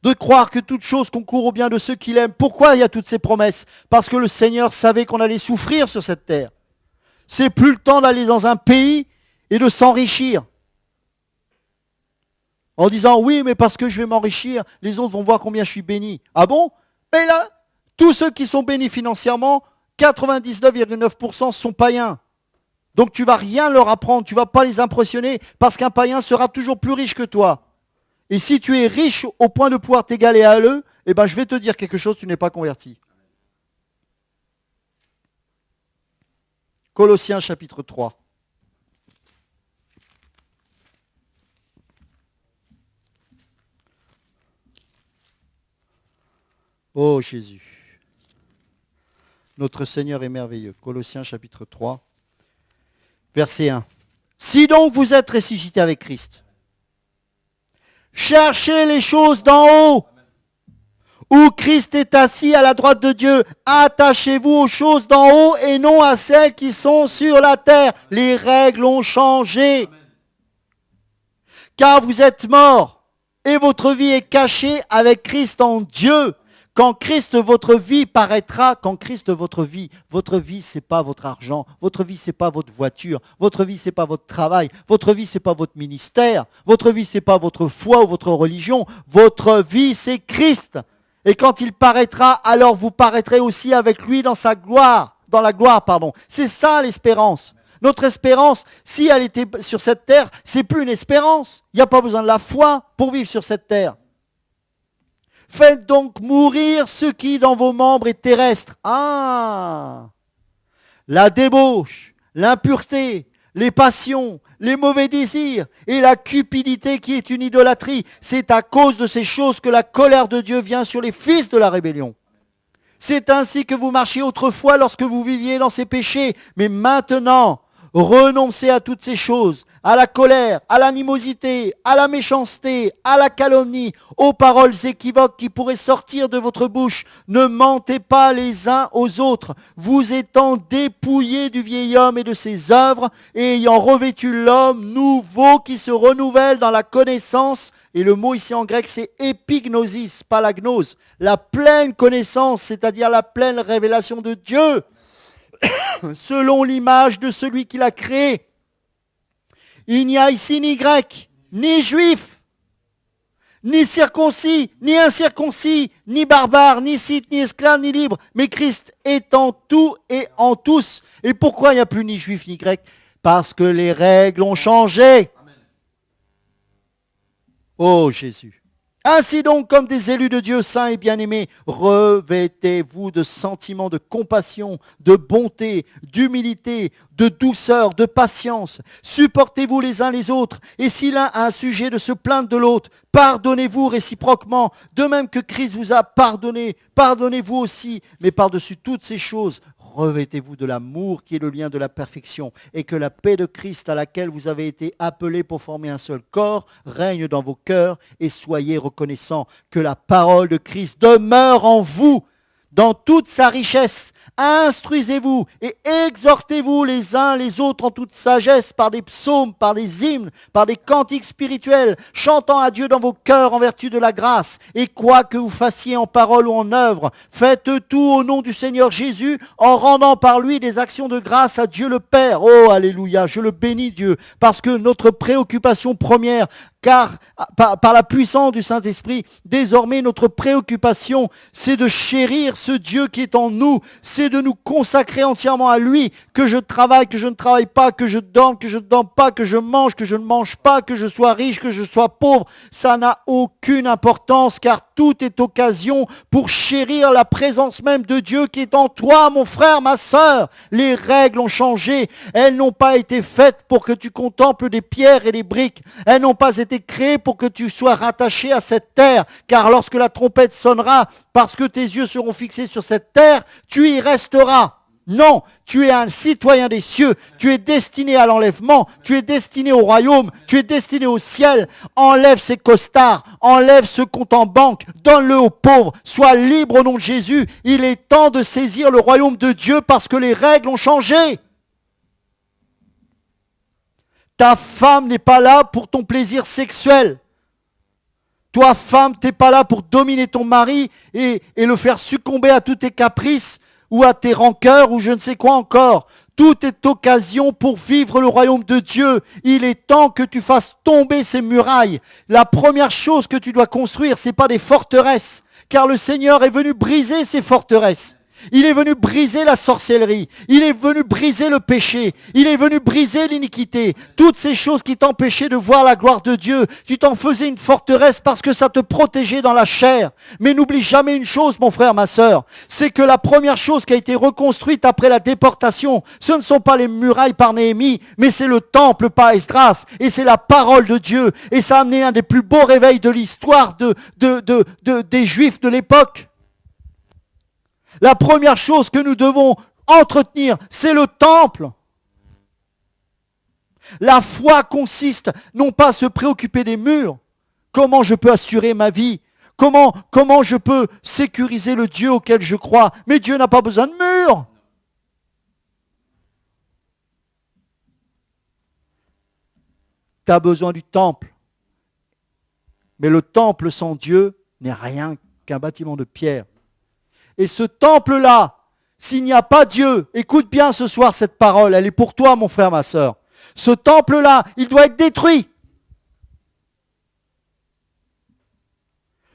de croire que toute chose concourt au bien de ceux qu'il aime. Pourquoi il y a toutes ces promesses? Parce que le Seigneur savait qu'on allait souffrir sur cette terre. C'est plus le temps d'aller dans un pays et de s'enrichir en disant oui, mais parce que je vais m'enrichir, les autres vont voir combien je suis béni. Ah bon? Mais là, tous ceux qui sont bénis financièrement, 99,9% sont païens. Donc tu ne vas rien leur apprendre, tu ne vas pas les impressionner parce qu'un païen sera toujours plus riche que toi. Et si tu es riche au point de pouvoir t'égaler à eux, eh ben je vais te dire quelque chose, tu n'es pas converti. Colossiens chapitre 3. Oh Jésus, notre Seigneur est merveilleux. Colossiens chapitre 3, verset 1. Si donc vous êtes ressuscité avec Christ, cherchez les choses d'en haut, où Christ est assis à la droite de Dieu. Attachez-vous aux choses d'en haut et non à celles qui sont sur la terre. Les règles ont changé. Car vous êtes morts et votre vie est cachée avec Christ en Dieu. Quand Christ, votre vie paraîtra, votre vie, c'est pas votre argent, votre vie, c'est pas votre voiture, votre vie, c'est pas votre travail, votre vie, c'est pas votre ministère, votre vie, c'est pas votre foi ou votre religion, votre vie, c'est Christ. Et quand il paraîtra, alors vous paraîtrez aussi avec lui dans sa gloire, C'est ça l'espérance. Notre espérance, si elle était sur cette terre, c'est plus une espérance. Il n'y a pas besoin de la foi pour vivre sur cette terre. Faites donc mourir ce qui dans vos membres est terrestre. Ah! La débauche, l'impureté, les passions, les mauvais désirs et la cupidité qui est une idolâtrie. C'est à cause de ces choses que la colère de Dieu vient sur les fils de la rébellion. C'est ainsi que vous marchiez autrefois lorsque vous viviez dans ces péchés. Mais maintenant, renoncez à toutes ces choses, à la colère, à l'animosité, à la méchanceté, à la calomnie, aux paroles équivoques qui pourraient sortir de votre bouche. Ne mentez pas les uns aux autres, vous étant dépouillés du vieil homme et de ses œuvres, et ayant revêtu l'homme nouveau qui se renouvelle dans la connaissance. Et le mot ici en grec, c'est épignosis, pas la gnose. La pleine connaissance, c'est-à-dire la pleine révélation de Dieu, selon l'image de celui qui l'a créé. Il n'y a ici ni grec, ni juif, ni circoncis, ni incirconcis, ni barbare, ni scythe, ni esclave, ni libre, mais Christ est en tout et en tous. Et pourquoi il n'y a plus ni juif ni grec? Parce que les règles ont changé. Oh Jésus. Ainsi donc, comme des élus de Dieu saints et bien-aimés, revêtez-vous de sentiments de compassion, de bonté, d'humilité, de douceur, de patience. Supportez-vous les uns les autres, et si l'un a un sujet de se plaindre de l'autre, pardonnez-vous réciproquement, de même que Christ vous a pardonné, pardonnez-vous aussi, mais par-dessus toutes ces choses, Revêtez-vous de l'amour qui est le lien de la perfection et que la paix de Christ à laquelle vous avez été appelés pour former un seul corps règne dans vos cœurs et soyez reconnaissants que la parole de Christ demeure en vous dans toute sa richesse. Instruisez-vous et exhortez-vous les uns les autres en toute sagesse par des psaumes, par des hymnes, par des cantiques spirituels, chantant à Dieu dans vos cœurs en vertu de la grâce. Et quoi que vous fassiez en parole ou en œuvre, faites tout au nom du Seigneur Jésus en rendant par lui des actions de grâce à Dieu le Père. Oh, alléluia, je le bénis Dieu, parce que notre préoccupation première, car par la puissance du Saint-Esprit, désormais notre préoccupation, c'est de chérir ce Dieu qui est en nous, c'est de nous consacrer entièrement à lui, que je travaille, que je ne travaille pas, que je dorme pas, que je mange, que je ne mange pas, que je sois riche, que je sois pauvre, ça n'a aucune importance, car tout est occasion pour chérir la présence même de Dieu qui est en toi, mon frère, ma sœur. Les règles ont changé, elles n'ont pas été faites pour que tu contemples des pierres et des briques, elles n'ont pas été créées pour que tu sois rattaché à cette terre, car lorsque la trompette sonnera, parce que tes yeux seront fixés sur cette terre, tu y resteras. Non, tu es un citoyen des cieux, tu es destiné à l'enlèvement, tu es destiné au royaume, tu es destiné au ciel. Enlève ces costards, enlève ce compte en banque, donne-le aux pauvres, sois libre au nom de Jésus. Il est temps de saisir le royaume de Dieu parce que les règles ont changé. Ta femme n'est pas là pour ton plaisir sexuel. Toi, femme, tu n'es pas là pour dominer ton mari et le faire succomber à tous tes caprices ou à tes rancœurs ou je ne sais quoi encore. Tout est occasion pour vivre le royaume de Dieu. Il est temps que tu fasses tomber ces murailles. La première chose que tu dois construire, ce n'est pas des forteresses, car le Seigneur est venu briser ces forteresses. Il est venu briser la sorcellerie, il est venu briser le péché, il est venu briser l'iniquité. Toutes ces choses qui t'empêchaient de voir la gloire de Dieu, tu t'en faisais une forteresse parce que ça te protégeait dans la chair. Mais n'oublie jamais une chose, mon frère, ma sœur, c'est que la première chose qui a été reconstruite après la déportation, ce ne sont pas les murailles par Néhémie, mais c'est le temple par Esdras, et c'est la parole de Dieu. Et ça a amené un des plus beaux réveils de l'histoire des Juifs de l'époque. La première chose que nous devons entretenir, c'est le temple. La foi consiste non pas à se préoccuper des murs. Comment je peux assurer ma vie? Comment je peux sécuriser le Dieu auquel je crois? Mais Dieu n'a pas besoin de murs. Tu as besoin du temple. Mais le temple sans Dieu n'est rien qu'un bâtiment de pierre. Et ce temple-là, s'il n'y a pas Dieu, écoute bien ce soir cette parole, elle est pour toi, mon frère, ma sœur. Ce temple-là, il doit être détruit.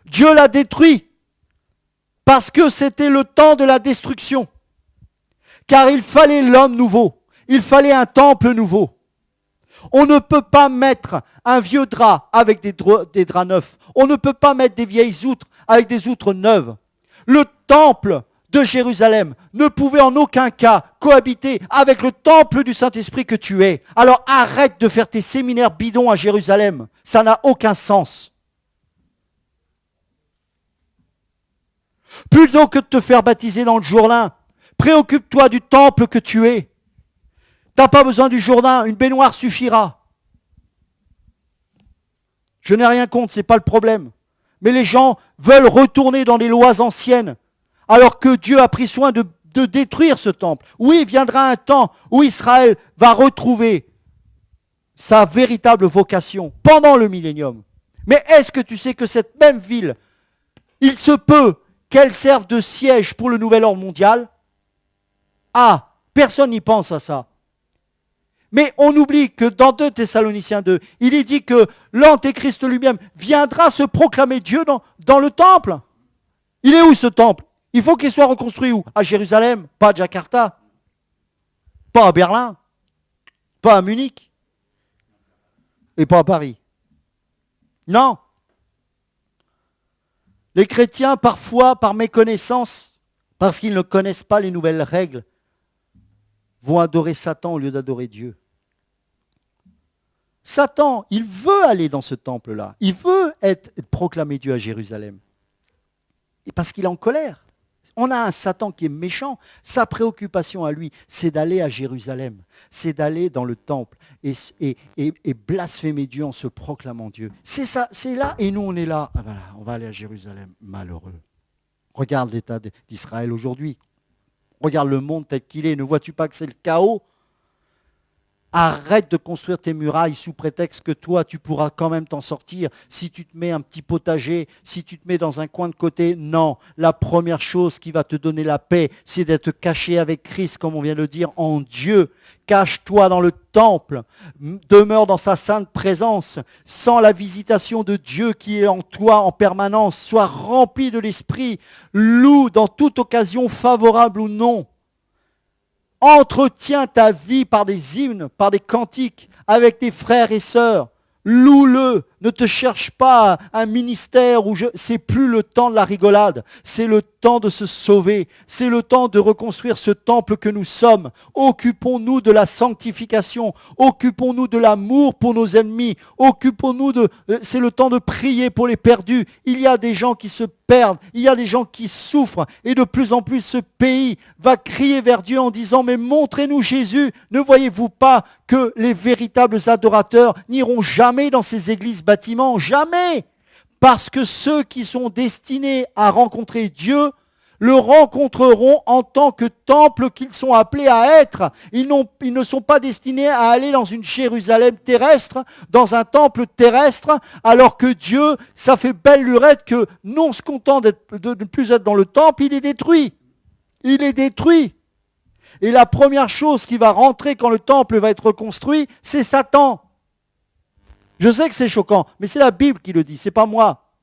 Dieu l'a détruit parce que c'était le temps de la destruction. Car il fallait l'homme nouveau, il fallait un temple nouveau. On ne peut pas mettre un vieux drap avec des draps neufs. On ne peut pas mettre des vieilles outres avec des outres neuves. Le temple de Jérusalem ne pouvait en aucun cas cohabiter avec le temple du Saint-Esprit que tu es. Alors arrête de faire tes séminaires bidons à Jérusalem. Ça n'a aucun sens. Plutôt que de te faire baptiser dans le Jourdain, préoccupe-toi du temple que tu es. Tu n'as pas besoin du Jourdain, une baignoire suffira. Je n'ai rien contre, ce n'est pas le problème. Mais les gens veulent retourner dans les lois anciennes, alors que Dieu a pris soin de détruire ce temple. Oui, viendra un temps où Israël va retrouver sa véritable vocation pendant le millénium. Mais est-ce que tu sais que cette même ville, il se peut qu'elle serve de siège pour le nouvel ordre mondial? Ah, personne n'y pense à ça. Mais on oublie que dans 2 Thessaloniciens 2, il est dit que l'Antéchrist lui-même viendra se proclamer Dieu dans le temple. Il est où ce temple? Il faut qu'il soit reconstruit où? À Jérusalem, pas à Jakarta, pas à Berlin, pas à Munich, et pas à Paris. Non. Les chrétiens, parfois, par méconnaissance, parce qu'ils ne connaissent pas les nouvelles règles, vont adorer Satan au lieu d'adorer Dieu. Satan, il veut aller dans ce temple-là. Il veut être proclamé Dieu à Jérusalem. Et parce qu'il est en colère. On a un Satan qui est méchant. Sa préoccupation à lui, c'est d'aller à Jérusalem. C'est d'aller dans le temple et blasphémer Dieu en se proclamant Dieu. C'est ça, c'est là. Et nous, on est là. Ah ben là, on va aller à Jérusalem. Malheureux. Regarde l'état d'Israël aujourd'hui. Regarde le monde tel qu'il est. Ne vois-tu pas que c'est le chaos ? Arrête de construire tes murailles sous prétexte que toi, tu pourras quand même t'en sortir si tu te mets un petit potager, si tu te mets dans un coin de côté. Non, la première chose qui va te donner la paix, c'est d'être caché avec Christ, comme on vient de le dire, en Dieu. Cache-toi dans le temple, demeure dans sa sainte présence, sans la visitation de Dieu qui est en toi en permanence. Sois rempli de l'Esprit, loue dans toute occasion favorable ou non. Entretiens ta vie par des hymnes, par des cantiques, avec tes frères et sœurs. Loue-le. Ne te cherche pas un ministère où c'est plus le temps de la rigolade. C'est le temps de se sauver. C'est le temps de reconstruire ce temple que nous sommes. Occupons-nous de la sanctification. Occupons-nous de l'amour pour nos ennemis. C'est le temps de prier pour les perdus. Il y a des gens qui se perdent. Il y a des gens qui souffrent. Et de plus en plus, ce pays va crier vers Dieu en disant « Mais montrez-nous Jésus !» Ne voyez-vous pas que les véritables adorateurs n'iront jamais dans ces églises bâtiments, jamais, parce que ceux qui sont destinés à rencontrer Dieu le rencontreront en tant que temple qu'ils sont appelés à être. Ils ne sont pas destinés à aller dans une Jérusalem terrestre, dans un temple terrestre, alors que Dieu, ça fait belle lurette que non se content de ne plus être dans le temple, il est détruit. Il est détruit. Et la première chose qui va rentrer quand le temple va être reconstruit, c'est Satan. Je sais que c'est choquant, mais c'est la Bible qui le dit, c'est pas moi.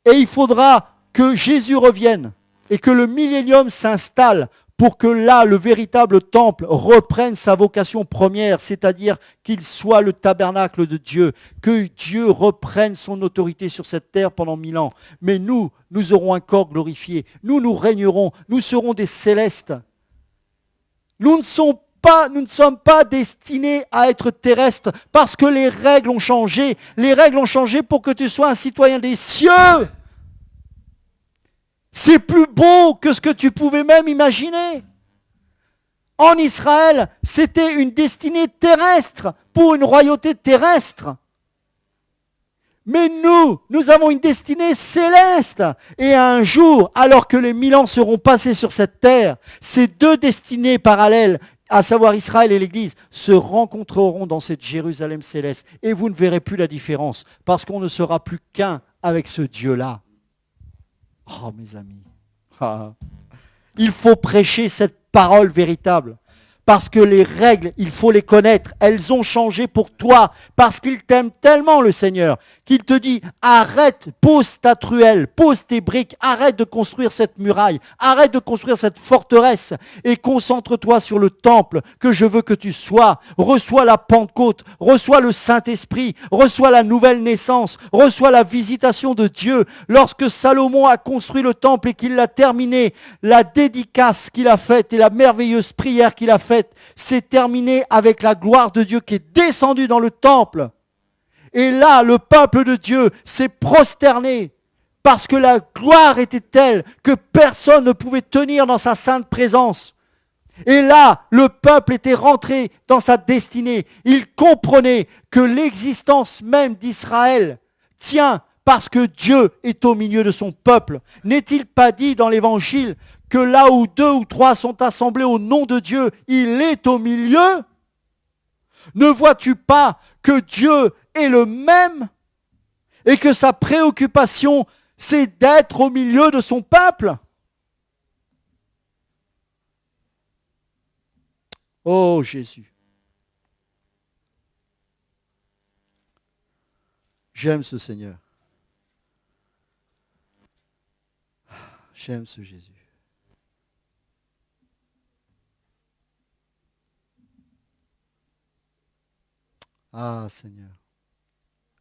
Et il faudra que Jésus revienne et que le millénium s'installe pour que là, le véritable temple reprenne sa vocation première, c'est-à-dire qu'il soit le tabernacle de Dieu, que Dieu reprenne son autorité sur cette terre pendant 1000 ans. Mais nous aurons un corps glorifié, nous régnerons, nous serons des célestes. Nous ne sommes pas destinés à être terrestres parce que les règles ont changé. Les règles ont changé pour que tu sois un citoyen des cieux. C'est plus beau que ce que tu pouvais même imaginer. En Israël, c'était une destinée terrestre pour une royauté terrestre. Mais nous avons une destinée céleste. Et un jour, alors que les 1000 ans seront passés sur cette terre, ces deux destinées parallèles, à savoir Israël et l'Église, se rencontreront dans cette Jérusalem céleste. Et vous ne verrez plus la différence, parce qu'on ne sera plus qu'un avec ce Dieu-là. Oh mes amis, il faut prêcher cette parole véritable. Parce que les règles, il faut les connaître. Elles ont changé pour toi. Parce qu'il t'aime tellement, le Seigneur, qu'il te dit, arrête, pose ta truelle, pose tes briques, arrête de construire cette muraille, arrête de construire cette forteresse et concentre-toi sur le temple que je veux que tu sois. Reçois la Pentecôte, reçois le Saint-Esprit, reçois la nouvelle naissance, reçois la visitation de Dieu. Lorsque Salomon a construit le temple et qu'il l'a terminé, la dédicace qu'il a faite et la merveilleuse prière qu'il a faite, c'est terminé avec la gloire de Dieu qui est descendue dans le temple. Et là, le peuple de Dieu s'est prosterné parce que la gloire était telle que personne ne pouvait tenir dans sa sainte présence. Et là, le peuple était rentré dans sa destinée. Il comprenait que l'existence même d'Israël tient parce que Dieu est au milieu de son peuple. N'est-il pas dit dans l'Évangile que là où 2 ou 3 sont assemblés au nom de Dieu, il est au milieu? Ne vois-tu pas que Dieu est le même et que sa préoccupation, c'est d'être au milieu de son peuple? Oh Jésus, j'aime ce Seigneur. J'aime ce Jésus. Ah Seigneur.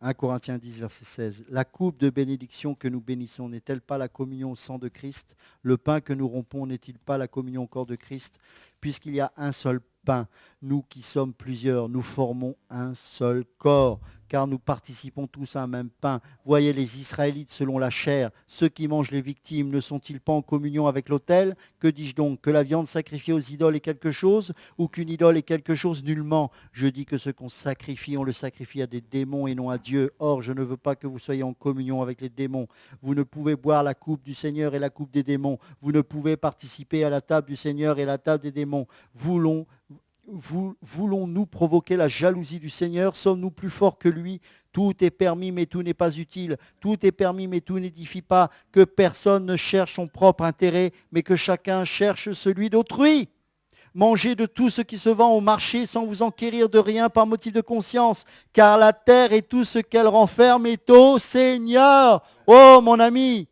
1 Corinthiens 10, verset 16. La coupe de bénédiction que nous bénissons n'est-elle pas la communion au sang de Christ? Le pain que nous rompons n'est-il pas la communion au corps de Christ? Puisqu'il y a un seul pain, nous qui sommes plusieurs, nous formons un seul corps, car nous participons tous à un même pain. Voyez les Israélites selon la chair, ceux qui mangent les victimes, ne sont-ils pas en communion avec l'autel? Que dis-je donc? Que la viande sacrifiée aux idoles est quelque chose, ou qu'une idole est quelque chose? Nullement. Je dis que ce qu'on sacrifie, on le sacrifie à des démons et non à Dieu. Or, je ne veux pas que vous soyez en communion avec les démons. Vous ne pouvez boire la coupe du Seigneur et la coupe des démons. Vous ne pouvez participer à la table du Seigneur et à la table des démons. Voulons-nous provoquer la jalousie du Seigneur? Sommes-nous plus forts que lui? Tout est permis, mais tout n'est pas utile. Tout est permis, mais tout n'édifie pas. Que personne ne cherche son propre intérêt, mais que chacun cherche celui d'autrui. Mangez de tout ce qui se vend au marché sans vous enquérir de rien par motif de conscience, car la terre et tout ce qu'elle renferme est au Seigneur. Oh mon ami,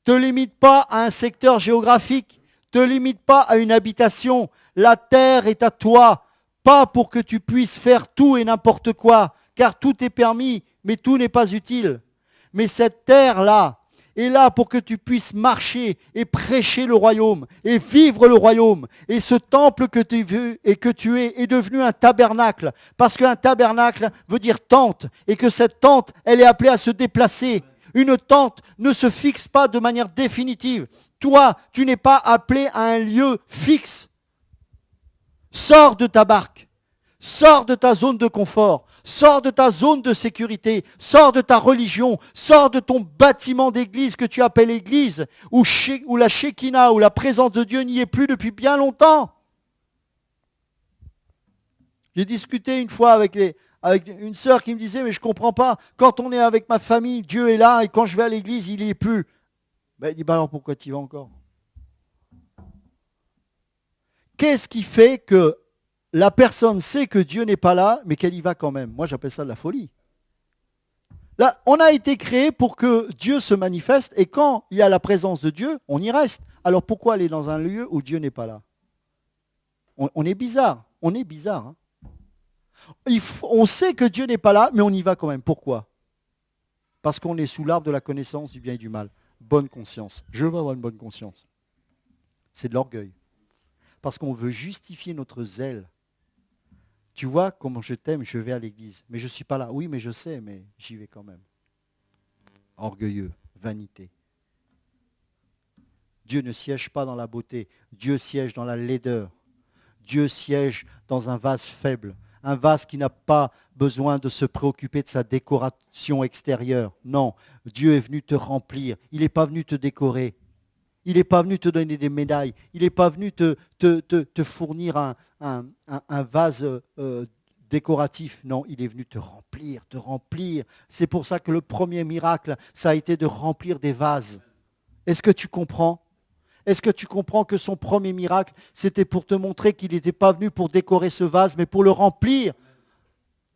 te limite pas à un secteur géographique, te limite pas à une habitation. La terre est à toi, pas pour que tu puisses faire tout et n'importe quoi, car tout est permis, mais tout n'est pas utile. Mais cette terre-là est là pour que tu puisses marcher et prêcher le royaume et vivre le royaume. Et ce temple que tu veux et que tu es est devenu un tabernacle, parce qu'un tabernacle veut dire tente, et que cette tente, elle est appelée à se déplacer. Une tente ne se fixe pas de manière définitive. Toi, tu n'es pas appelé à un lieu fixe. Sors de ta barque, sors de ta zone de confort, sors de ta zone de sécurité, sors de ta religion, sors de ton bâtiment d'église que tu appelles église, où la Shekinah, où la présence de Dieu n'y est plus depuis bien longtemps. J'ai discuté une fois avec une sœur qui me disait, mais je ne comprends pas, quand on est avec ma famille, Dieu est là, et quand je vais à l'église, il n'y est plus. Ben, elle dit, alors pourquoi tu y vas encore? Qu'est-ce qui fait que la personne sait que Dieu n'est pas là, mais qu'elle y va quand même? Moi, j'appelle ça de la folie. Là, on a été créé pour que Dieu se manifeste, et quand il y a la présence de Dieu, on y reste. Alors pourquoi aller dans un lieu où Dieu n'est pas là? On est bizarre, on est bizarre. Hein. On sait que Dieu n'est pas là, mais on y va quand même. Pourquoi? Parce qu'on est sous l'arbre de la connaissance du bien et du mal. Bonne conscience. Je veux avoir une bonne conscience. C'est de l'orgueil. Parce qu'on veut justifier notre zèle. Tu vois comment je t'aime, je vais à l'église. Mais je ne suis pas là. Oui, mais je sais, mais j'y vais quand même. Orgueilleux, vanité. Dieu ne siège pas dans la beauté. Dieu siège dans la laideur. Dieu siège dans un vase faible. Un vase qui n'a pas besoin de se préoccuper de sa décoration extérieure. Non, Dieu est venu te remplir. Il n'est pas venu te décorer. Il n'est pas venu te donner des médailles. Il n'est pas venu te fournir un vase décoratif. Non, il est venu te remplir, te remplir. C'est pour ça que le premier miracle, ça a été de remplir des vases. Est-ce que tu comprends? Est-ce que tu comprends que son premier miracle, c'était pour te montrer qu'il n'était pas venu pour décorer ce vase, mais pour le remplir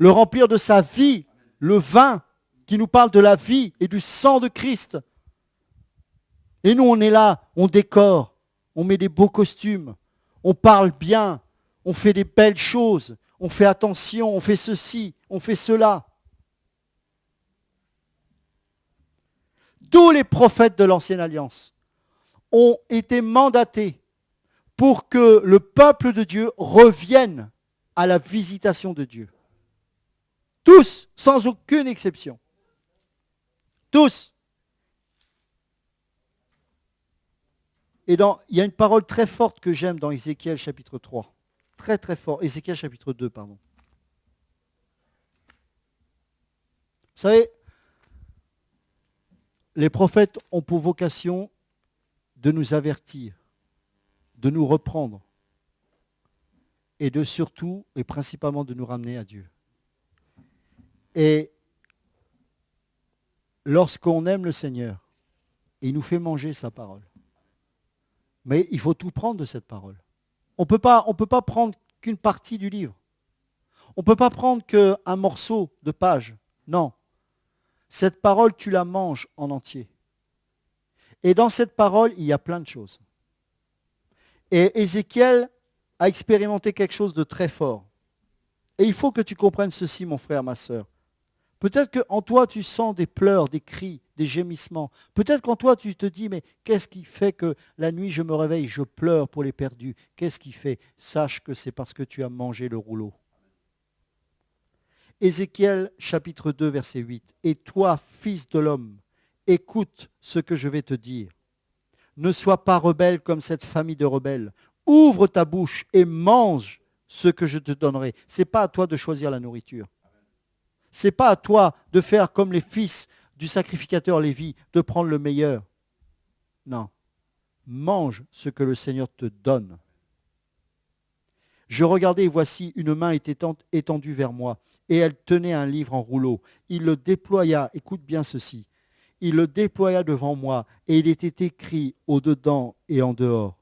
de sa vie, le vin qui nous parle de la vie et du sang de Christ. Et nous, on est là, on décore, on met des beaux costumes, on parle bien, on fait des belles choses, on fait attention, on fait ceci, on fait cela. Tous les prophètes de l'Ancienne Alliance ont été mandatés pour que le peuple de Dieu revienne à la visitation de Dieu. Tous, sans aucune exception. Tous. Et il y a une parole très forte que j'aime dans Ézéchiel chapitre 3. Très très fort. Ézéchiel chapitre 2, pardon. Vous savez, les prophètes ont pour vocation de nous avertir, de nous reprendre et de surtout et principalement de nous ramener à Dieu. Et lorsqu'on aime le Seigneur, il nous fait manger sa parole. Mais il faut tout prendre de cette parole. On ne peut pas prendre qu'une partie du livre. On ne peut pas prendre qu'un morceau de page. Non. Cette parole, tu la manges en entier. Et dans cette parole, il y a plein de choses. Et Ézéchiel a expérimenté quelque chose de très fort. Et il faut que tu comprennes ceci, mon frère, ma sœur. Peut-être qu'en toi, tu sens des pleurs, des cris, des gémissements. Peut-être qu'en toi, tu te dis, mais qu'est-ce qui fait que la nuit, je me réveille, je pleure pour les perdus? Qu'est-ce qui fait? Sache que c'est parce que tu as mangé le rouleau. Ézéchiel chapitre 2 verset 8. « Et toi, fils de l'homme, écoute ce que je vais te dire. Ne sois pas rebelle comme cette famille de rebelles. Ouvre ta bouche et mange ce que je te donnerai. » Ce n'est pas à toi de choisir la nourriture. Ce n'est pas à toi de faire comme les fils du sacrificateur Lévi, de prendre le meilleur. Non. Mange ce que le Seigneur te donne. Je regardais et voici une main était étendue vers moi et elle tenait un livre en rouleau. Il le déploya, écoute bien ceci, il le déploya devant moi et il était écrit au-dedans et en dehors.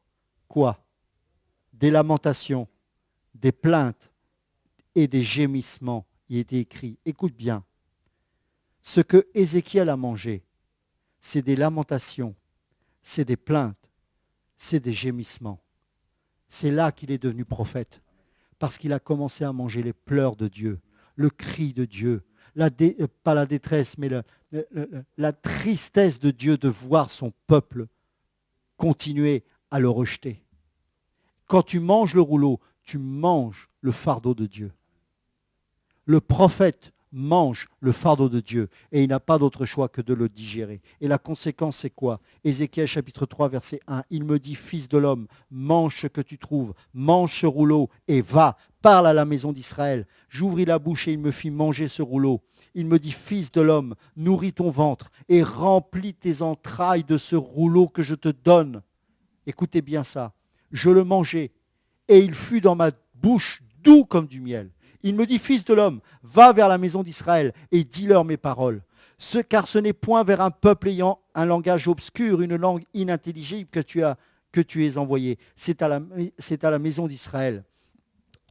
Quoi? Des lamentations, des plaintes et des gémissements. Il était écrit, écoute bien, ce que Ézéchiel a mangé, c'est des lamentations, c'est des plaintes, c'est des gémissements. C'est là qu'il est devenu prophète, parce qu'il a commencé à manger les pleurs de Dieu, le cri de Dieu, pas la détresse, mais la tristesse de Dieu de voir son peuple continuer à le rejeter. Quand tu manges le rouleau, tu manges le fardeau de Dieu. Le prophète mange le fardeau de Dieu et il n'a pas d'autre choix que de le digérer. Et la conséquence, c'est quoi? Ézéchiel chapitre 3, verset 1. Il me dit, fils de l'homme, mange ce que tu trouves, mange ce rouleau et va, parle à la maison d'Israël. J'ouvris la bouche et il me fit manger ce rouleau. Il me dit, fils de l'homme, nourris ton ventre et remplis tes entrailles de ce rouleau que je te donne. Écoutez bien ça. Je le mangeai et il fut dans ma bouche doux comme du miel. Il me dit, fils de l'homme, va vers la maison d'Israël et dis-leur mes paroles. Car ce n'est point vers un peuple ayant un langage obscur, une langue inintelligible que tu es envoyé. C'est à la maison d'Israël.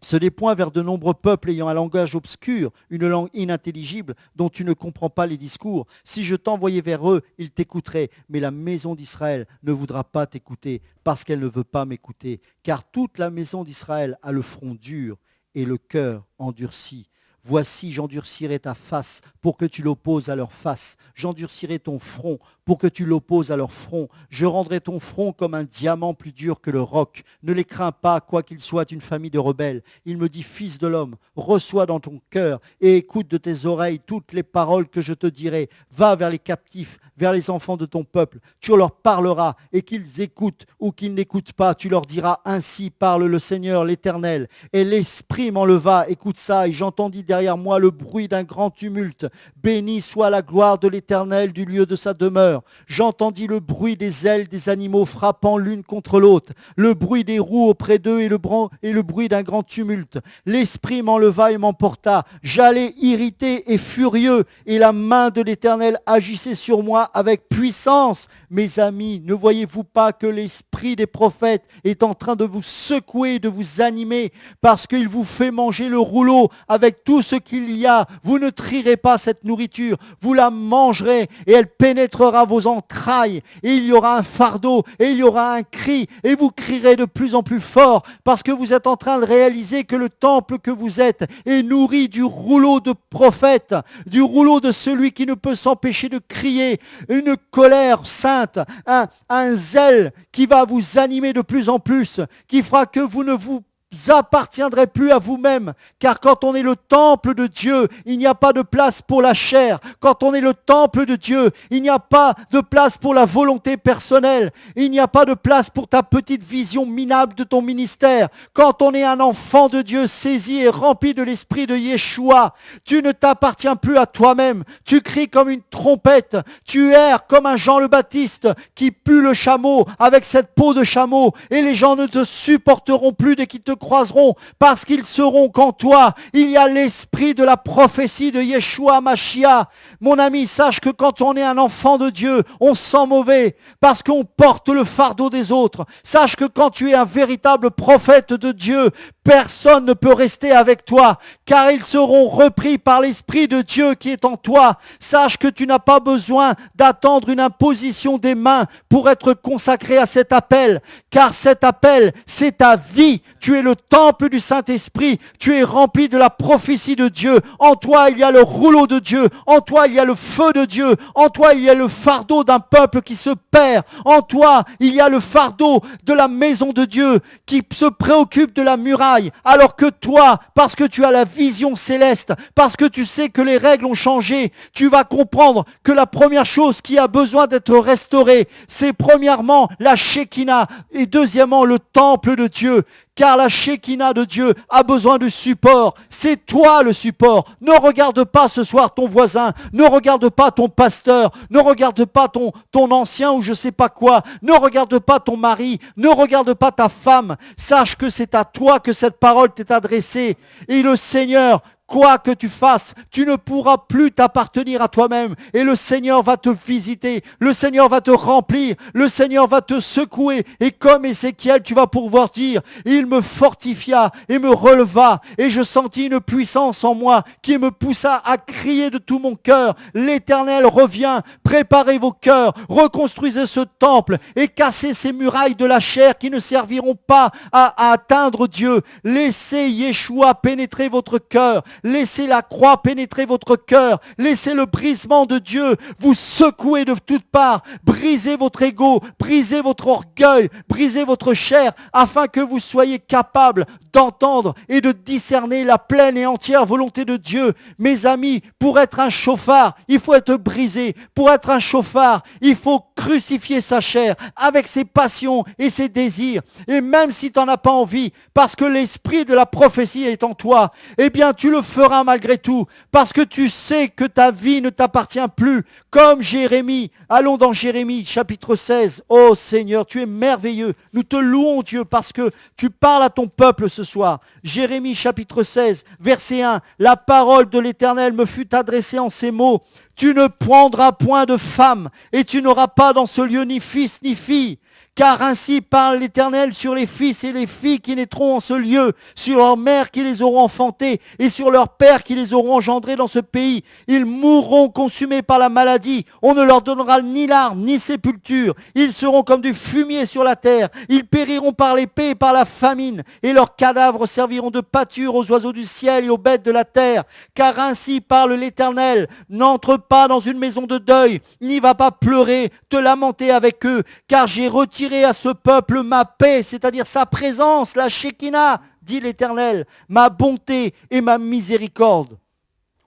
Ce n'est point vers de nombreux peuples ayant un langage obscur, une langue inintelligible dont tu ne comprends pas les discours. Si je t'envoyais vers eux, ils t'écouteraient. Mais la maison d'Israël ne voudra pas t'écouter parce qu'elle ne veut pas m'écouter. Car toute la maison d'Israël a le front dur et le cœur endurci. Voici, j'endurcirai ta face pour que tu l'opposes à leur face. J'endurcirai ton front pour que tu l'opposes à leur front. Je rendrai ton front comme un diamant plus dur que le roc. Ne les crains pas, quoiqu'ils soient une famille de rebelles. Il me dit, fils de l'homme, reçois dans ton cœur et écoute de tes oreilles toutes les paroles que je te dirai. Va vers les captifs, vers les enfants de ton peuple. Tu leur parleras et qu'ils écoutent ou qu'ils n'écoutent pas. Tu leur diras, ainsi parle le Seigneur, l'Éternel. Et l'Esprit m'enleva, écoute ça, et j'entendis derrière moi le bruit d'un grand tumulte. Béni soit la gloire de l'Éternel du lieu de sa demeure. J'entendis le bruit des ailes des animaux frappant l'une contre l'autre, le bruit des roues auprès d'eux et le bruit d'un grand tumulte. L'Esprit m'enleva et m'emporta. J'allais irrité et furieux, et la main de l'Éternel agissait sur moi avec puissance. Mes amis, ne voyez-vous pas que l'esprit des prophètes est en train de vous secouer, de vous animer, parce qu'il vous fait manger le rouleau avec tout ce qu'il y a. Vous ne trierez pas cette nourriture, vous la mangerez et elle pénétrera vos entrailles. Et il y aura un fardeau et il y aura un cri et vous crierez de plus en plus fort parce que vous êtes en train de réaliser que le temple que vous êtes est nourri du rouleau de prophète, du rouleau de celui qui ne peut s'empêcher de crier, une colère sainte, un zèle qui va vous animer de plus en plus, qui fera que vous ne vous appartiendrez plus à vous-même, car quand on est le temple de Dieu, il n'y a pas de place pour la chair. Quand on est le temple de Dieu, il n'y a pas de place pour la volonté personnelle. Il n'y a pas de place pour ta petite vision minable de ton ministère. Quand on est un enfant de Dieu saisi et rempli de l'esprit de Yeshua, tu ne t'appartiens plus à toi-même. Tu cries comme une trompette. Tu erres comme un Jean le Baptiste qui pue le chameau avec cette peau de chameau, et les gens ne te supporteront plus dès qu'ils te croiseront, parce qu'ils sauront qu'en toi, il y a l'esprit de la prophétie de Yeshua Mashiach. Mon ami, sache que quand on est un enfant de Dieu, on sent mauvais, parce qu'on porte le fardeau des autres. Sache que quand tu es un véritable prophète de Dieu, personne ne peut rester avec toi, car ils seront repris par l'Esprit de Dieu qui est en toi. Sache que tu n'as pas besoin d'attendre une imposition des mains pour être consacré à cet appel, car cet appel, c'est ta vie. Tu es le le temple du Saint-Esprit. Tu es rempli de la prophétie de Dieu. En toi, il y a le rouleau de Dieu. En toi, il y a le feu de Dieu. En toi, il y a le fardeau d'un peuple qui se perd. En toi, il y a le fardeau de la maison de Dieu qui se préoccupe de la muraille. Alors que toi, parce que tu as la vision céleste, parce que tu sais que les règles ont changé, tu vas comprendre que la première chose qui a besoin d'être restaurée, c'est premièrement la Shekinah et deuxièmement le temple de Dieu. Car la Shekinah de Dieu a besoin de support. C'est toi le support. Ne regarde pas ce soir ton voisin. Ne regarde pas ton pasteur. Ne regarde pas ton ancien ou je sais pas quoi. Ne regarde pas ton mari. Ne regarde pas ta femme. Sache que c'est à toi que cette parole t'est adressée. Et le Seigneur, quoi que tu fasses, tu ne pourras plus t'appartenir à toi-même. Et le Seigneur va te visiter. Le Seigneur va te remplir. Le Seigneur va te secouer. Et comme Ézéchiel, tu vas pouvoir dire, il me fortifia et me releva. Et je sentis une puissance en moi qui me poussa à crier de tout mon cœur. L'Éternel revient. Préparez vos cœurs. Reconstruisez ce temple et cassez ces murailles de la chair qui ne serviront pas à atteindre Dieu. Laissez Yeshua pénétrer votre cœur. Laissez la croix pénétrer votre cœur. Laissez le brisement de Dieu vous secouer de toutes parts. Brisez votre ego, brisez votre orgueil, brisez votre chair, afin que vous soyez capables d'entendre et de discerner la pleine et entière volonté de Dieu. Mes amis, pour être un chauffard, il faut être brisé. Pour être un chauffard, il faut crucifier sa chair avec ses passions et ses désirs. Et même si tu n'en as pas envie, parce que l'esprit de la prophétie est en toi, eh bien tu le feras malgré tout, parce que tu sais que ta vie ne t'appartient plus, comme Jérémie. Allons dans Jérémie chapitre 16. Oh Seigneur, tu es merveilleux. Nous te louons Dieu parce que tu parles à ton peuple ce soir. Jérémie chapitre 16, verset 1. La parole de l'Éternel me fut adressée en ces mots. Tu ne prendras point de femme, et tu n'auras pas dans ce lieu ni fils ni fille. Car ainsi parle l'Éternel sur les fils et les filles qui naîtront en ce lieu, sur leurs mères qui les auront enfantés, et sur leurs pères qui les auront engendrés dans ce pays. Ils mourront consumés par la maladie. On ne leur donnera ni larmes, ni sépulture. Ils seront comme du fumier sur la terre. Ils périront par l'épée et par la famine, et leurs cadavres serviront de pâture aux oiseaux du ciel et aux bêtes de la terre. Car ainsi parle l'Éternel. N'entre pas dans une maison de deuil, n'y va pas pleurer, te lamenter avec eux, car j'ai retiré à ce peuple ma paix, c'est-à-dire sa présence, la Shekinah, dit l'Éternel, ma bonté et ma miséricorde.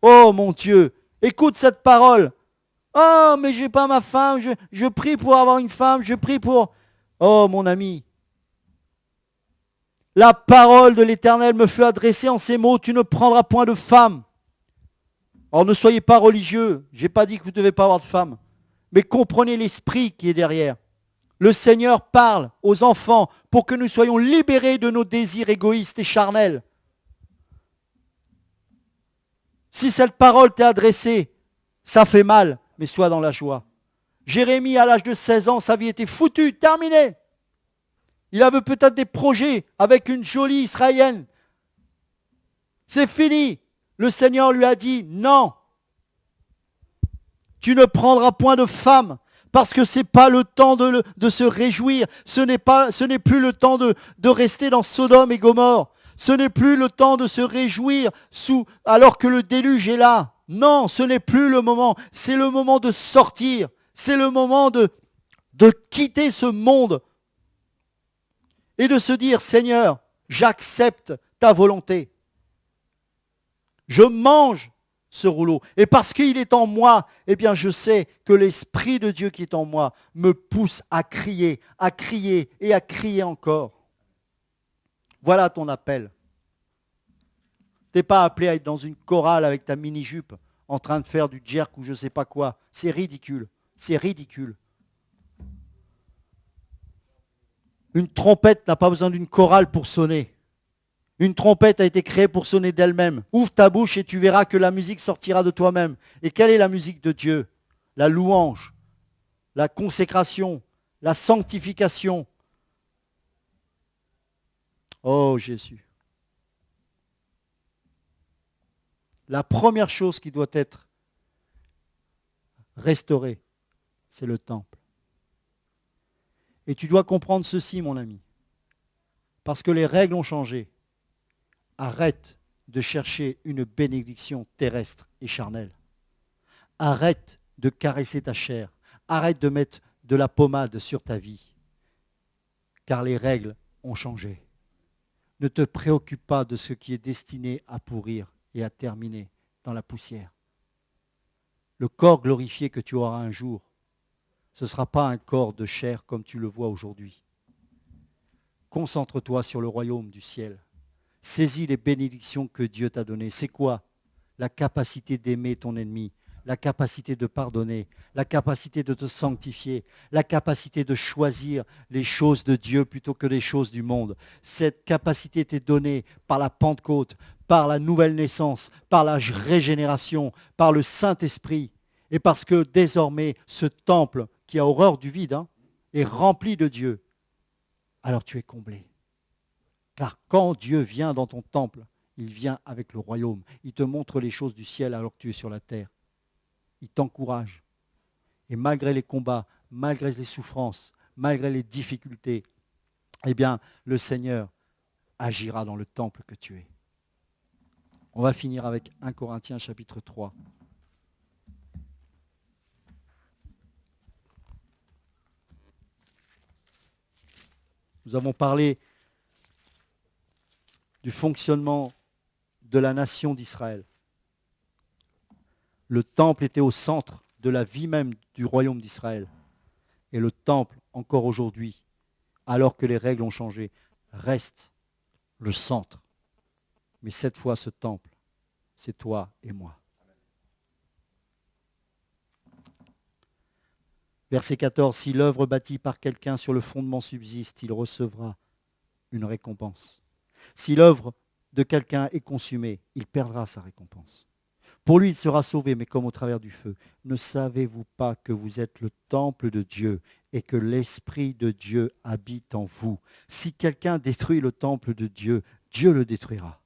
Oh mon Dieu, écoute cette parole. Oh, mais j'ai pas ma femme, je prie pour avoir une femme, je prie pour... Oh mon ami, la parole de l'Éternel me fut adressée en ces mots, tu ne prendras point de femme. Or ne soyez pas religieux, je n'ai pas dit que vous ne devez pas avoir de femme, mais comprenez l'esprit qui est derrière. Le Seigneur parle aux enfants pour que nous soyons libérés de nos désirs égoïstes et charnels. Si cette parole t'est adressée, ça fait mal, mais sois dans la joie. Jérémie, à l'âge de 16 ans, sa vie était foutue, terminée. Il avait peut-être des projets avec une jolie Israélienne. C'est fini. Le Seigneur lui a dit, non, tu ne prendras point de femme. Parce que ce n'est pas le temps de se réjouir. Ce n'est plus le temps de rester dans Sodome et Gomorrhe. Ce n'est plus le temps de se réjouir alors que le déluge est là. Non, ce n'est plus le moment. C'est le moment de sortir. C'est le moment de quitter ce monde et de se dire, Seigneur, j'accepte ta volonté. Je mange ce rouleau. Et parce qu'il est en moi, eh bien je sais que l'Esprit de Dieu qui est en moi me pousse à crier et à crier encore. Voilà ton appel. Tu n'es pas appelé à être dans une chorale avec ta mini-jupe en train de faire du jerk ou je ne sais pas quoi. C'est ridicule. C'est ridicule. Une trompette n'a pas besoin d'une chorale pour sonner. Une trompette a été créée pour sonner d'elle-même. Ouvre ta bouche et tu verras que la musique sortira de toi-même. Et quelle est la musique de Dieu? La louange, la consécration, la sanctification. Oh Jésus. La première chose qui doit être restaurée, c'est le temple. Et tu dois comprendre ceci, mon ami. Parce que les règles ont changé. Arrête de chercher une bénédiction terrestre et charnelle. Arrête de caresser ta chair. Arrête de mettre de la pommade sur ta vie. Car les règles ont changé. Ne te préoccupe pas de ce qui est destiné à pourrir et à terminer dans la poussière. Le corps glorifié que tu auras un jour, ce ne sera pas un corps de chair comme tu le vois aujourd'hui. Concentre-toi sur le royaume du ciel. Saisis les bénédictions que Dieu t'a données. C'est quoi? La capacité d'aimer ton ennemi, la capacité de pardonner, la capacité de te sanctifier, la capacité de choisir les choses de Dieu plutôt que les choses du monde. Cette capacité t'est donnée par la Pentecôte, par la nouvelle naissance, par la régénération, par le Saint-Esprit. Et parce que désormais, ce temple qui a horreur du vide est rempli de Dieu, alors tu es comblé. Car quand Dieu vient dans ton temple, il vient avec le royaume. Il te montre les choses du ciel alors que tu es sur la terre. Il t'encourage. Et malgré les combats, malgré les souffrances, malgré les difficultés, eh bien, le Seigneur agira dans le temple que tu es. On va finir avec 1 Corinthiens chapitre 3. Nous avons parlé du fonctionnement de la nation d'Israël. Le temple était au centre de la vie même du royaume d'Israël. Et le temple, encore aujourd'hui, alors que les règles ont changé, reste le centre. Mais cette fois, ce temple, c'est toi et moi. Verset 14, si l'œuvre bâtie par quelqu'un sur le fondement subsiste, il recevra une récompense. Si l'œuvre de quelqu'un est consumée, il perdra sa récompense. Pour lui, il sera sauvé, mais comme au travers du feu. Ne savez-vous pas que vous êtes le temple de Dieu et que l'Esprit de Dieu habite en vous? Si quelqu'un détruit le temple de Dieu, Dieu le détruira.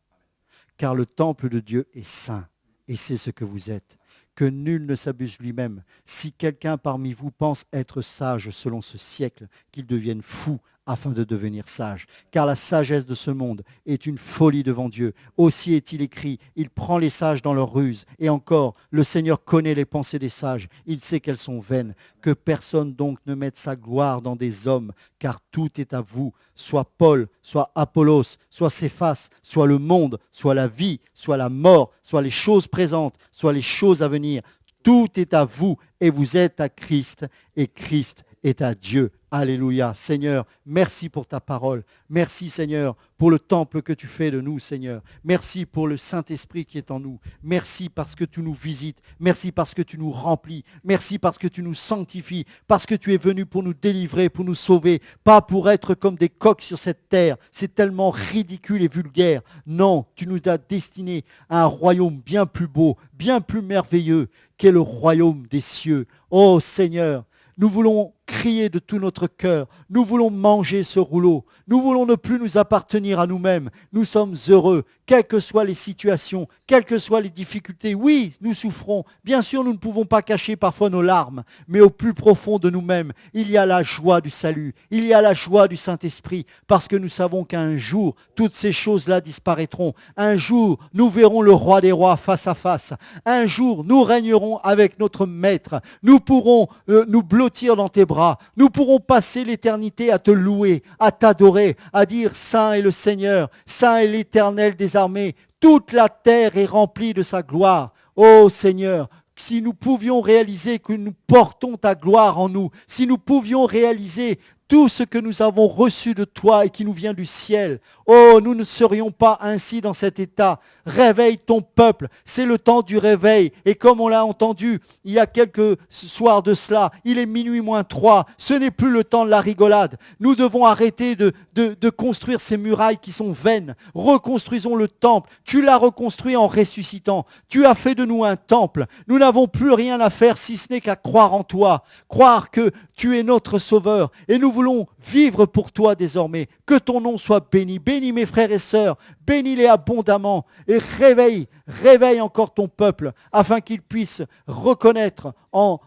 Car le temple de Dieu est saint, et c'est ce que vous êtes. Que nul ne s'abuse lui-même. Si quelqu'un parmi vous pense être sage selon ce siècle, qu'il devienne fou afin de devenir sage. Car la sagesse de ce monde est une folie devant Dieu. Aussi est-il écrit, il prend les sages dans leur ruse. Et encore, le Seigneur connaît les pensées des sages. Il sait qu'elles sont vaines. Que personne donc ne mette sa gloire dans des hommes, car tout est à vous. Soit Paul, soit Apollos, soit Céphas, soit le monde, soit la vie, soit la mort, soit les choses présentes, soit les choses à venir. Tout est à vous et vous êtes à Christ et Christ est à Dieu. Alléluia. Seigneur, merci pour ta parole. Merci Seigneur pour le temple que tu fais de nous, Seigneur. Merci pour le Saint-Esprit qui est en nous. Merci parce que tu nous visites. Merci parce que tu nous remplis. Merci parce que tu nous sanctifies. Parce que tu es venu pour nous délivrer, pour nous sauver. Pas pour être comme des coqs sur cette terre. C'est tellement ridicule et vulgaire. Non, tu nous as destinés à un royaume bien plus beau, bien plus merveilleux qu'est le royaume des cieux. Oh Seigneur, nous voulons crier de tout notre cœur. Nous voulons manger ce rouleau. Nous voulons ne plus nous appartenir à nous-mêmes. Nous sommes heureux, quelles que soient les situations, quelles que soient les difficultés. Oui, nous souffrons. Bien sûr, nous ne pouvons pas cacher parfois nos larmes, mais au plus profond de nous-mêmes, il y a la joie du salut. Il y a la joie du Saint-Esprit, parce que nous savons qu'un jour, toutes ces choses-là disparaîtront. Un jour, nous verrons le roi des rois face à face. Un jour, nous régnerons avec notre Maître. Nous pourrons nous blottir dans tes bras. Nous pourrons passer l'éternité à te louer, à t'adorer, à dire Saint est le Seigneur, Saint est l'Éternel des armées. Toute la terre est remplie de sa gloire. Ô Seigneur, si nous pouvions réaliser que nous portons ta gloire en nous, si nous pouvions réaliser tout ce que nous avons reçu de toi et qui nous vient du ciel. Oh, nous ne serions pas ainsi dans cet état. Réveille ton peuple, c'est le temps du réveil. Et comme on l'a entendu il y a quelques soirs de cela, il est minuit moins 3, ce n'est plus le temps de la rigolade. Nous devons arrêter de construire ces murailles qui sont vaines. Reconstruisons le temple. Tu l'as reconstruit en ressuscitant. Tu as fait de nous un temple. Nous n'avons plus rien à faire si ce n'est qu'à croire en toi. Croire que tu es notre sauveur. Et nous voulons vivre pour toi désormais. Que ton nom soit béni. Bénis mes frères et sœurs. Bénis-les abondamment. Et réveille encore ton peuple afin qu'il puisse reconnaître en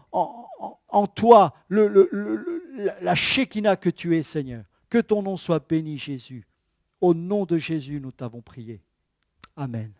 toi la Shekinah que tu es, Seigneur. Que ton nom soit béni, Jésus. Au nom de Jésus, nous t'avons prié. Amen.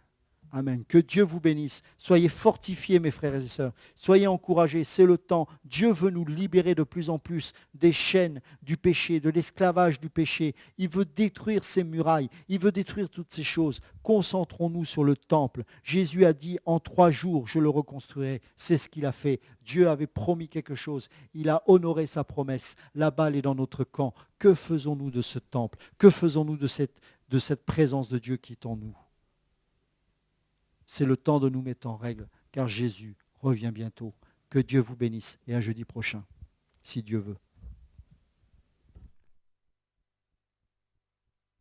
Amen. Que Dieu vous bénisse. Soyez fortifiés, mes frères et sœurs. Soyez encouragés. C'est le temps. Dieu veut nous libérer de plus en plus des chaînes du péché, de l'esclavage du péché. Il veut détruire ces murailles. Il veut détruire toutes ces choses. Concentrons-nous sur le temple. Jésus a dit, en 3 jours, je le reconstruirai. C'est ce qu'il a fait. Dieu avait promis quelque chose. Il a honoré sa promesse. La balle est dans notre camp. Que faisons-nous de ce temple? Que faisons-nous de cette présence de Dieu qui est en nous? C'est le temps de nous mettre en règle, car Jésus revient bientôt. Que Dieu vous bénisse et à jeudi prochain, si Dieu veut.